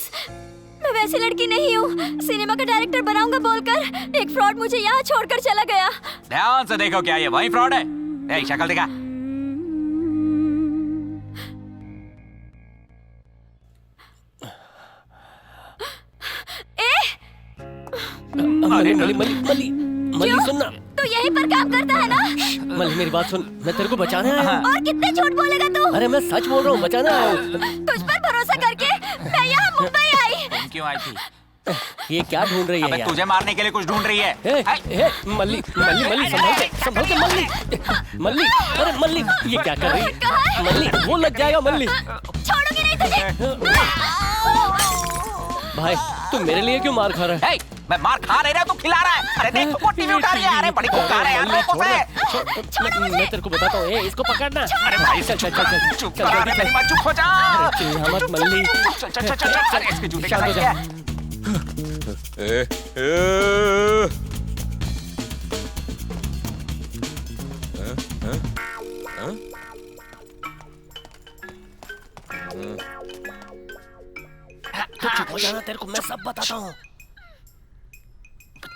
मैं वैसी लड़की नहीं हूँ। सिनेमा का डायरेक्टर बनाऊंगा बोलकर एक फ्रॉड मुझे यहाँ छोड़कर चला गया। ध्यान से देखो, क्या ये वही फ्रॉड है? शक्ल दिखा। अरे मल्ली सुनना। तू यहीं पर काम करता है ना? मल्ली मेरी बात सुन, मैं तेरे को बचाने आया हूँ। और कितने झूठ बोलेगा तू? अरे मैं सच बोल रहा हूँ, बचाने आया हूँ। तुझ पर भरोसा करके मैं यहाँ मुंबई आई। क्यों आई थी? ये क्या ढूंढ रही है यार? तुझे मारने के लिए कुछ ढूंढ रही है। मल्ली मल्ली, अरे मल्ली ये क्या कर रही है? मल्ली वो लग जाएगा। मल्ली छोड़ूंगी नहीं तुझे। भाई तू मेरे लिए क्यों मार खा रहा है? मैं मार खा रहा है, तू खिला रहा है। अरे देख, वो टीवी उठा रही है। अरे बड़ी खुकार है यार। मैं तेरे को बताता हूँ, इसको पकड़ना। अरे भाई चल चुप हो जा। मत मल्ली, चल इसके जूते का साइज क्या है? तो चुप हो जाना, तेरे को मैं सब बताता हूँ।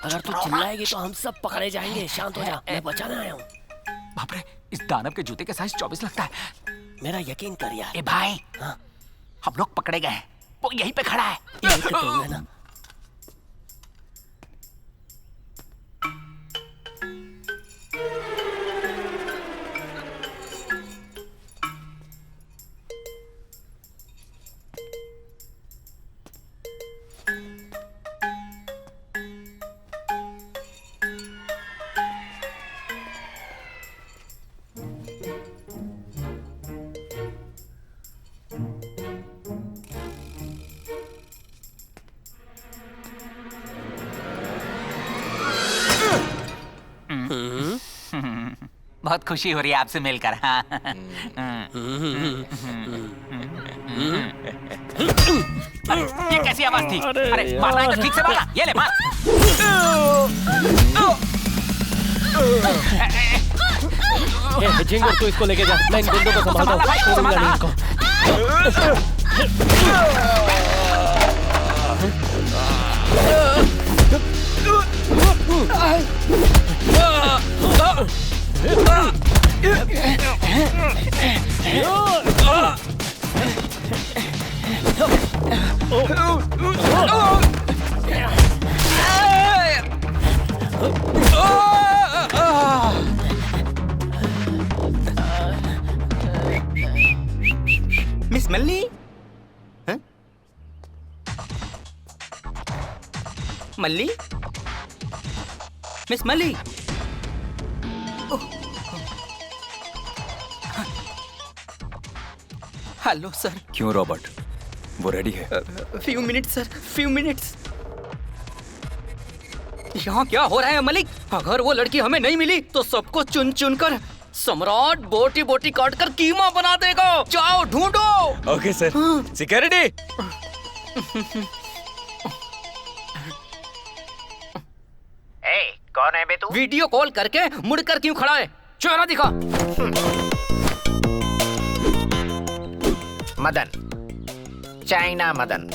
अगर तू चिल्लाएगी तो हम सब पकड़े जाएंगे। शांत हो जा, मैं बचाने आया हूँ। बाप रे, इस दानव के जूते के साइज 24 लगता है। मेरा यकीन कर यार। ए भाई, हम लोग पकड़े गए। वो यहीं पे खड़ा है। यहीं पे तो है ना। बहुत खुशी हो रही है आपसे मिलकर। हाँ। ये कैसी आवाज थी? अरे मारना है तो ठीक से मारना। ये ले मार। झिंगुर तू इसको लेके जा, मैं इन गुंडों को संभालता हूँ। छोड़ूंगा नहीं इनको। Miss Malli, Malli, miss Malli. Hello sir. क्यों रॉबर्ट, वो रेडी है? Few minutes sir, few minutes. यहाँ क्या हो रहा है मलिक? अगर वो लड़की हमें नहीं मिली तो सबको चुन चुन कर सम्राट बोटी बोटी काट कर कीमा बना देगा। जाओ ढूंढो। Okay sir. सिक्योरिटी। कौन है बे तू? वीडियो कॉल करके मुड़कर क्यों खड़ा है? चेहरा दिखा। मदन, चाइना मदन।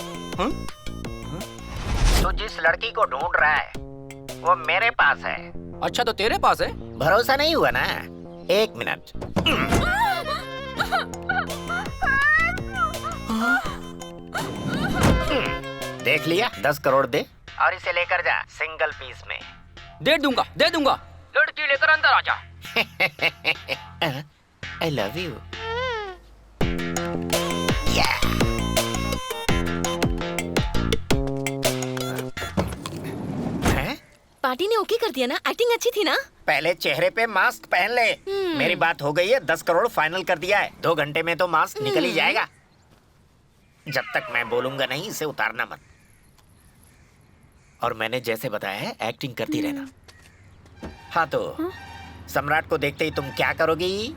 तू जिस लड़की को ढूंढ रहा है वो मेरे पास है। अच्छा तो तेरे पास है? भरोसा नहीं हुआ ना? एक मिनट। देख लिया? 10 करोड़ दे और इसे लेकर जा सिंगल पीस में। दे दूंगा, दे दूंगा। लड़की लेकर अंदर आ जा। I love you. Yeah. Party ने ओके कर दिया ना? एक्टिंग अच्छी थी ना? पहले चेहरे पे मास्क पहन ले। मेरी बात हो गई है, 10 करोड़ फाइनल कर दिया है। 2 घंटे में तो मास्क निकल ही जाएगा। जब तक मैं बोलूंगा नहीं, इसे उतारना मत। और मैंने जैसे बताया है, एक्टिंग करती रहना। हाँ तो सम्राट को देखते ही तुम क्या करोगी?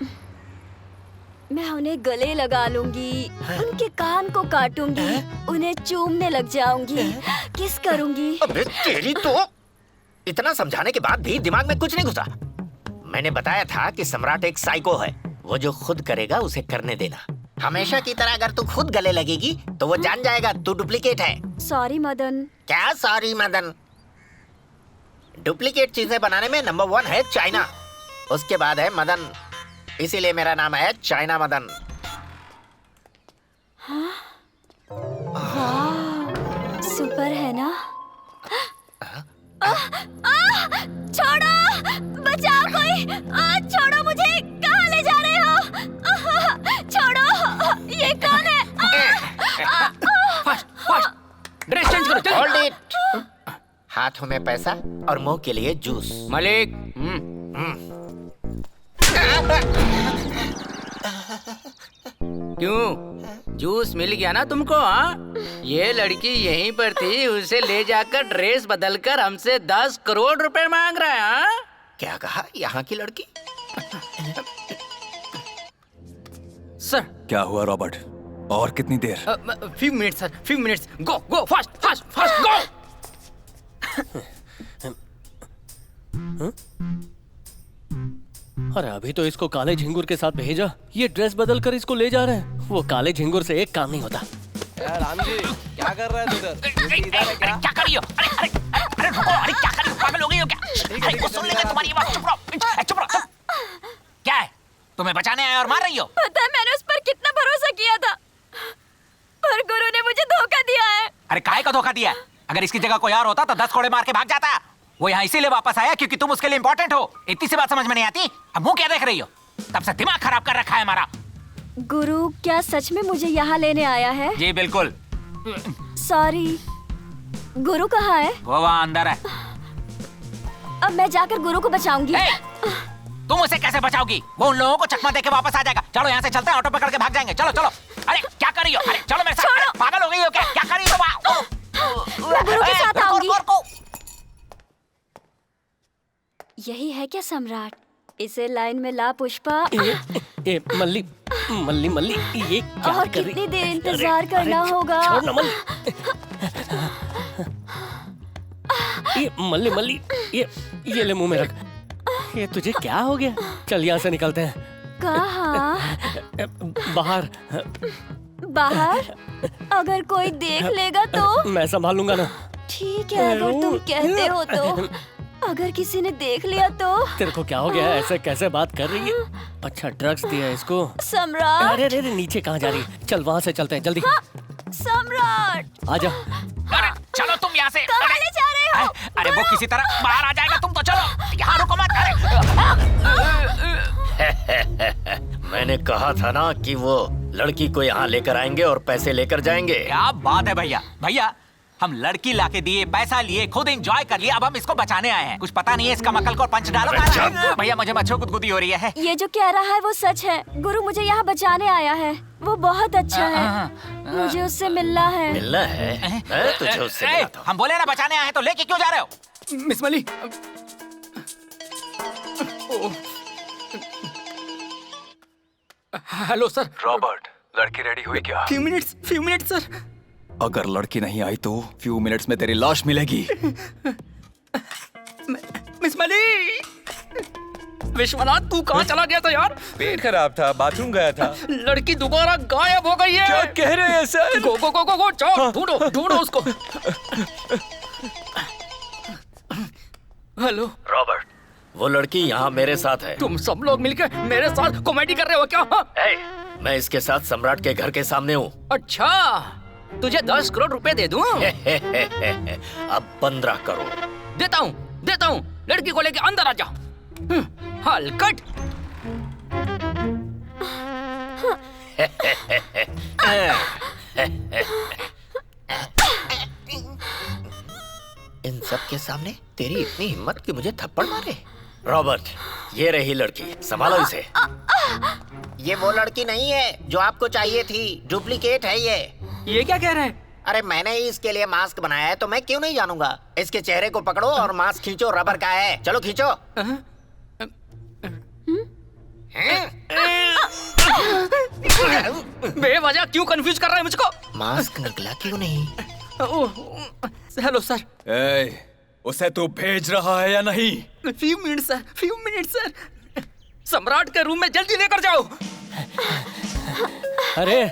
मैं उन्हें गले लगा लूंगी, उनके कान को काटूंगी, उन्हें चूमने लग जाऊंगी, किस करूंगी। अबे तेरी तो! इतना समझाने के बाद भी दिमाग में कुछ नहीं घुसा। मैंने बताया था कि सम्राट एक साइको है। वो जो खुद करेगा उसे करने देना। हमेशा की तरह अगर तू खुद गले लगेगी तो वो जान जाएगा तू डुप्लीकेट है। सॉरी मदन। क्या सॉरी मदन? डुप्लीकेट चीजें बनाने में नंबर 1 है चाइना, उसके बाद है मदन। इसीलिए मेरा नाम है चाइना मदन। हाँ? वाह, सुपर है ना? छोड़ो, बचाओ कोई! छोड़ो मुझे, कहाँ ले जा रहे हो? छोड़ो, ये कौन है? ड्रेस चेंज करो, होल्ड इट। हाथों में पैसा और मुंह के लिए जूस। मालिक। क्यों, जूस मिल गया ना तुमको? हाँ, ये लड़की यहीं पर थी, उसे ले जाकर ड्रेस बदलकर हमसे 10 करोड़ रुपए मांग रहा है। हाँ? क्या कहा? यहाँ की लड़की? सर। क्या हुआ रॉबर्ट? और कितनी देर? few minutes sir, few minutes. Go, go, fast, fast, fast, go. अरे अभी तो इसको काले झिंगुर के साथ भेजा, ये ड्रेस बदल कर इसको ले जा रहे हैं। वो काले झिंगुर से एक काम नहीं होता। राम जी, क्या कर रहा है उधर? क्या कर रही हो? अरे रुको, अरे क्या कर रही हो? पागल हो गई हो क्या? अरे को सुन लेंगे तुम्हारी आवाज। चुप रहो, चुप रहो। क्या है? तुम्हें बचाने आए और मार रही हो? पता है मैंने उस पर कितना भरोसा किया था, पर गुरु ने मुझे धोखा दिया है। अरे काहे का धोखा दिया? अगर इसकी जगह कोई और होता तो 10 कोड़े मार के भाग जाता। वो यहाँ इसीलिए वापस आया क्योंकि तुम उसके लिए इम्पोर्टेंट हो। इतनी सी बात समझ में नहीं आती? अब मुंह क्या देख रही हो? तब से दिमाग खराब कर रखा है हमारा। गुरु क्या सच में मुझे यहाँ लेने आया है? जी बिल्कुल। सॉरी, गुरु कहाँ है? वो वहाँ अंदर है। अब मैं जाकर गुरु को बचाऊंगी। तुम उसे कैसे बचाओगी? वो उन लोगों को चकमा देके वापस आ जाएगा। चलो यहाँ से चलते हैं, ऑटो पकड़ के भाग जाएंगे। चलो चलो। अरे क्या कर रही हो? अरे चलो मेरे साथ। पागल हो गई हो क्या? क्या कर रही हो? मैं गुरु के साथ आऊंगी। यही है क्या सम्राट? इसे लाइन में ला पुष्पा। ए मल्ली मल्ली मल्ली, ये क्या और कर रही? कितनी देर इंतजार करना होगा? छोड़ ना मल्ली। ये मल्ली मल्ली, ये ले मुंह में रख। ये तुझे क्या हो गया? चल यहाँ से निकलते हैं। कहाँ? बाहर। बाहर? अगर कोई देख लेगा तो? मैं संभालूंगा ना। ठीक है, अगर तुम कहते हो तो। अगर किसी ने देख लिया तो? तेरे को क्या हो गया है? ऐसे कैसे बात कर रही है? अच्छा ड्रग्स दिया इसको? सम्राट। अरे अरे नीचे कहाँ जा रही है? चल वहाँ से चलते हैं जल्दी। हाँ, सम्राट। आजा। अरे चलो तुम यहाँ से। कहाँ ले जा रहे हो? अरे वो किसी तरह बाहर आ जाएगा, तुम तो चलो। यहाँ रुको मत। मैंने कहा था ना कि वो लड़की को यहाँ लेकर आएंगे और पैसे लेकर जाएंगे। क्या बात है भैया। भैया हम लड़की लाके दिए, पैसा लिए, खुद एंजॉय कर लिया, अब हम इसको बचाने आए हैं। कुछ पता नहीं है इसका मक्कल को पंच डालो। भैया मुझे मच्छर गुदगुदी हो रही है। ये जो कह रहा है वो सच है। गुरु मुझे यहाँ बचाने आया है। वो बहुत अच्छा है। मुझे उससे मिलना है। मिलना है? मैं तुझे उससे मिलाता हूँ। हम बोले ना बचाने आए हैं, तो लेके क्यों जा रहे हो? मिस मली। Hello sir. रॉबर्ट, लड़की रेडी हुई क्या? few minutes sir. अगर लड़की नहीं आई तो few minutes में तेरी लाश मिलेगी। मिस मली। विश्वनाथ तू कहाँ चला गया था यार? पेट खराब था, बाथरूम गया था। लड़की दोबारा गायब हो गई है। क्या कह रहे हैं सर? गो गो गो गो गो, जाओ ढूंढो उसको। हेलो रॉबर्ट, वो लड़की यहाँ मेरे साथ है। तुम सब लोग मिलकर मेरे साथ कॉमेडी कर रहे हो क्या? मैं इसके साथ सम्राट के घर के सामने हूँ। अच्छा, तुझे 10 करोड़ रुपए दे दूं? अब 15 करोड़ देता हूँ। लड़की को लेके अंदर आ जा। हलकट। इन सबके सामने तेरी इतनी हिम्मत कि मुझे थप्पड़ मारे। रॉबर्ट, ये रही लड़की, संभालो इसे। ये वो लड़की नहीं है जो आपको चाहिए थी, डुप्लीकेट है ये। ये क्या कह रहा है? अरे मैंने ही इसके लिए मास्क बनाया है तो मैं क्यों नहीं जानूंगा। इसके चेहरे को पकड़ो और मास्क खींचो, रबर का है। चलो खींचो। बेवजह क्यों कंफ्यूज कर रहा है मुझको? मास्क निकला क्यों नहीं? Hello sir. उसे तू भेज रहा है या नहीं? Few minute sir. सम्राट के रूम में जल्दी लेकर जाओ। अरे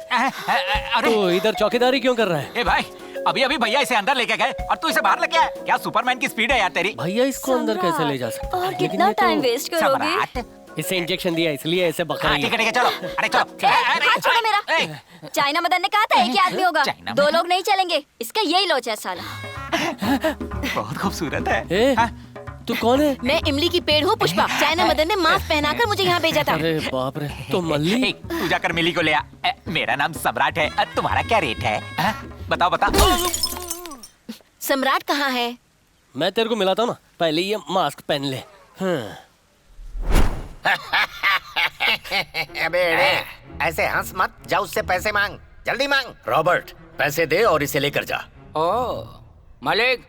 तू इधर चौकीदारी क्यों कर रहा है? ए भाई, अभी अभी भैया इसे अंदर लेके गए और तू इसे बाहर लेके आया। क्या सुपरमैन की स्पीड है यार तेरी। भैया इसको अंदर कैसे ले जा सकते? और कितना टाइम वेस्ट करोगे? इसे इंजेक्शन दिया इसलिए ऐसे बक रही है। ठीक है चलो। अरे चलो। हाथ छोड़ो मेरा। चाइना मदन ने कहा था एक ही आदमी होगा, दो लोग नहीं चलेंगे। इसका यही लोच है साला। बहुत खूबसूरत है। तू कौन है? मैं इमली की पेड़ हूँ पुष्पा। चाइना मदन ने मास्क पहनाकर मुझे यहाँ भेजा था। अरे बाप रे, तो मल्ली। तू जाकर मिली को ले आ। मेरा नाम सम्राट है। तुम्हारा क्या रेट है? बताओ। सम्राट कहाँ है? मैं तेरे को मिलाता हूँ ना, पहले ये मास्क पहन ले। अबे ऐसे हंस मत, जा उससे पैसे मांग, जल्दी मांग। रॉबर्ट, पैसे दे और इसे लेकर जा। ओ मालिक।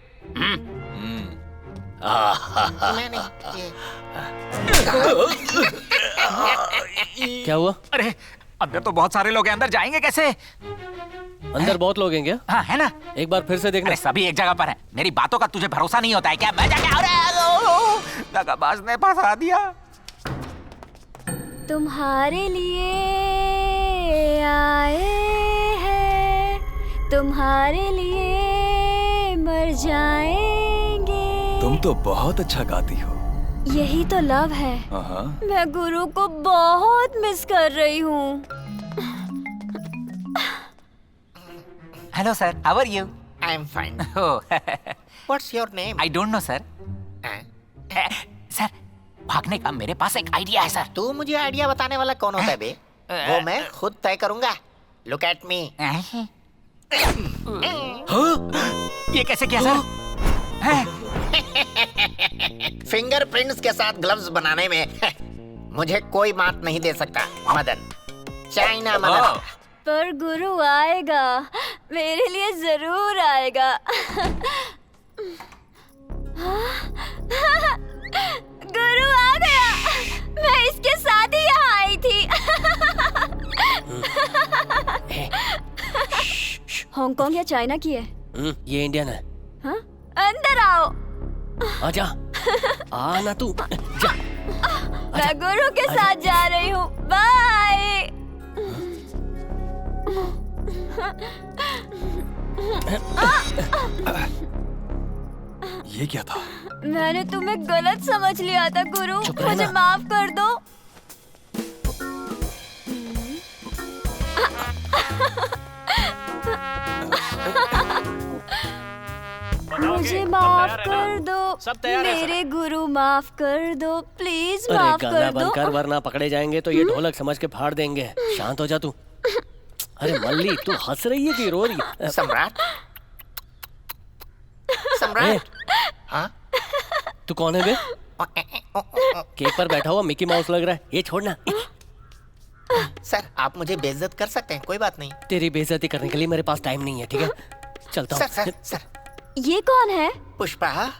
क्या हुआ? अरे अंदर तो बहुत सारे लोग हैं, अंदर जाएंगे कैसे? अंदर बहुत लोग हैं क्या? हाँ है ना। एक बार फिर से देखना। सभी एक जगह पर है। मेरी बातों का तुझे भरोसा नहीं होता है क्या? मैं जाके दगाबाज ने फंसा दिया। तुम्हारे लिए आए हैं, तुम्हारे लिए मर जाएंगे। तुम तो बहुत अच्छा गाती हो। यही तो लव है। मैं गुरु को बहुत मिस कर रही हूँ। Hello sir, how are you? I am fine. What's your name? I don't know sir. Sir, भागने का मेरे पास एक आइडिया है सर। तू मुझे आइडिया बताने वाला कौन होता है बे? वो मैं खुद तय करूंगा। Look at me. ये कैसे किया सर? फिंगरप्रिंट्स के साथ ग्लव्स बनाने में मुझे कोई मात नहीं दे सकता। मदन, चाइना मदन। पर गुरु आएगा, मेरे लिए जरूर आएगा। गुरु आ गया। मैं इसके साथ ही यहाँ आई थी। हांगकांग या चाइना की है? ये इंडियन है। हाँ? अंदर आओ। आजा। आना तू जा। मैं गुरु के साथ जा रही हूँ। बाय। ये क्या था? मैंने तुम्हें गलत समझ लिया था गुरु, मुझे माफ कर दो। मुझे माफ कर दो, मेरे गुरु माफ कर दो, प्लीज माफ कर दो। गाना बंद कर वरना पकड़े जाएंगे तो ये ढोलक समझ के फाड़ देंगे। शांत हो जा तू। अरे मल्ली, तू हंस रही है कि रो रही है? सम्राट, सम्राट। हाँ? तू कौन है बे? केक पर बैठा हुआ मिकी माउस लग रहा है। ये छोड़ना। सर, आप मुझे बेइज्जत कर सकते हैं, कोई बात नहीं। तेरी बेइज्जती करने के लिए मेरे पास टाइम नहीं है, ठीक है? चलता हूँ। सर। ये कौन है? पुष्पा।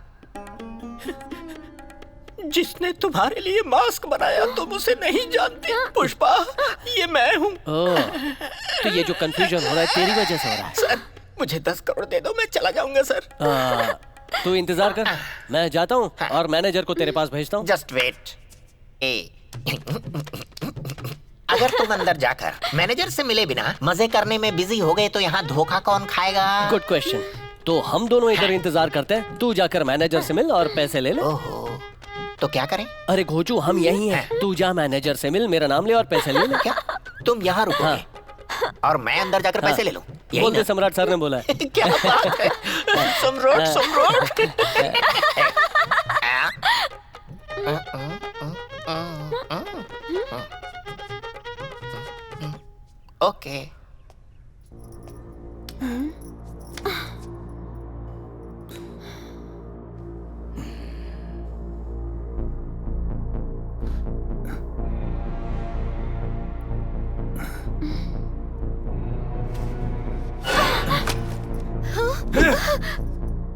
जिसने तुम्हारे लिए मास्क बनाया तुम उसे नहीं जानती। पुष्पा, ये मैं हूँ। तो ये जो कंफ्यूजन हो रहा है तेरी वजह से हो रहा है। सर, मुझे 10 करोड़ दे दो, मैं चला जाऊंगा सर। तू इंतजार कर, मैं जाता हूँ और मैनेजर को तेरे पास भेजता हूँ। Just wait. अगर तुम अंदर जाकर मैनेजर से मिले बिना मजे करने में बिजी हो गए तो यहाँ धोखा कौन खाएगा? Good question. तो हम दोनों इधर इंतजार करते हैं, तू जाकर मैनेजर से मिल और पैसे ले ले। ओहो, तो क्या करें? अरे घोचू, हम यही हैं। तू जा मैनेजर से मिल, मेरा नाम ले और पैसे ले ले। क्या तुम यहाँ रुकोगे? और मैं अंदर जाकर पैसे ले लूं? बोल दे, सम्राट सर ने बोला है। क्या बात है? सम्राट। ओके।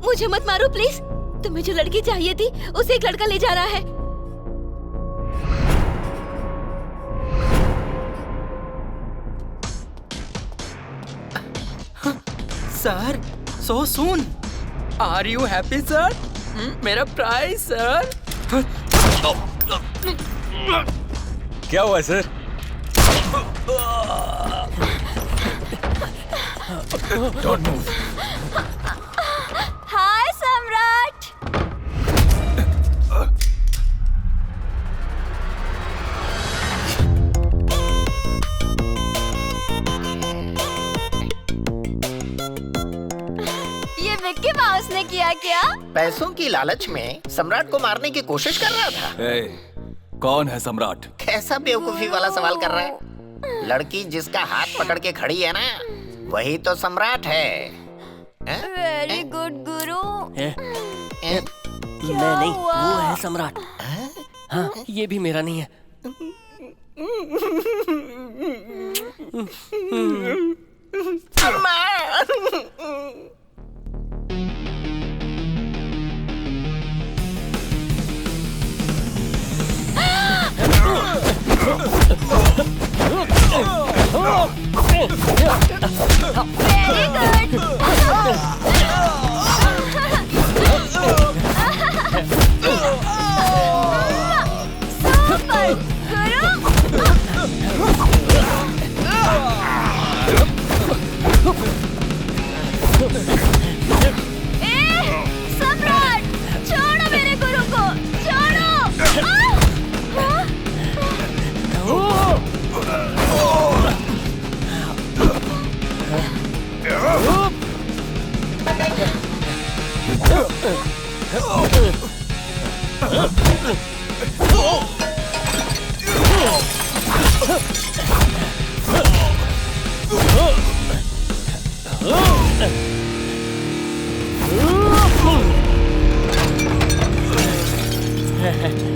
मुझे मत मारो प्लीज। तुम्हें जो लड़की चाहिए थी उसे एक लड़का ले जा रहा है। Sir, so soon. Are you happy, sir? मेरा प्राइस, सर। क्या हुआ सर? Don't move. हाय सम्राट। ये विक्की माउस ने किया क्या? पैसों की लालच में सम्राट को मारने की कोशिश कर रहा था। कौन है सम्राट? कैसा बेवकूफी वाला सवाल कर रहा है? लड़की जिसका हाथ पकड़ के खड़ी है ना, वही तो सम्राट है। वेरी गुड गुरु। मैं नहीं, वो है सम्राट। हाँ, ये भी मेरा नहीं है। सम्राट, छोड़ो मेरे गुरु को, छोड़ो। Ha ha ha.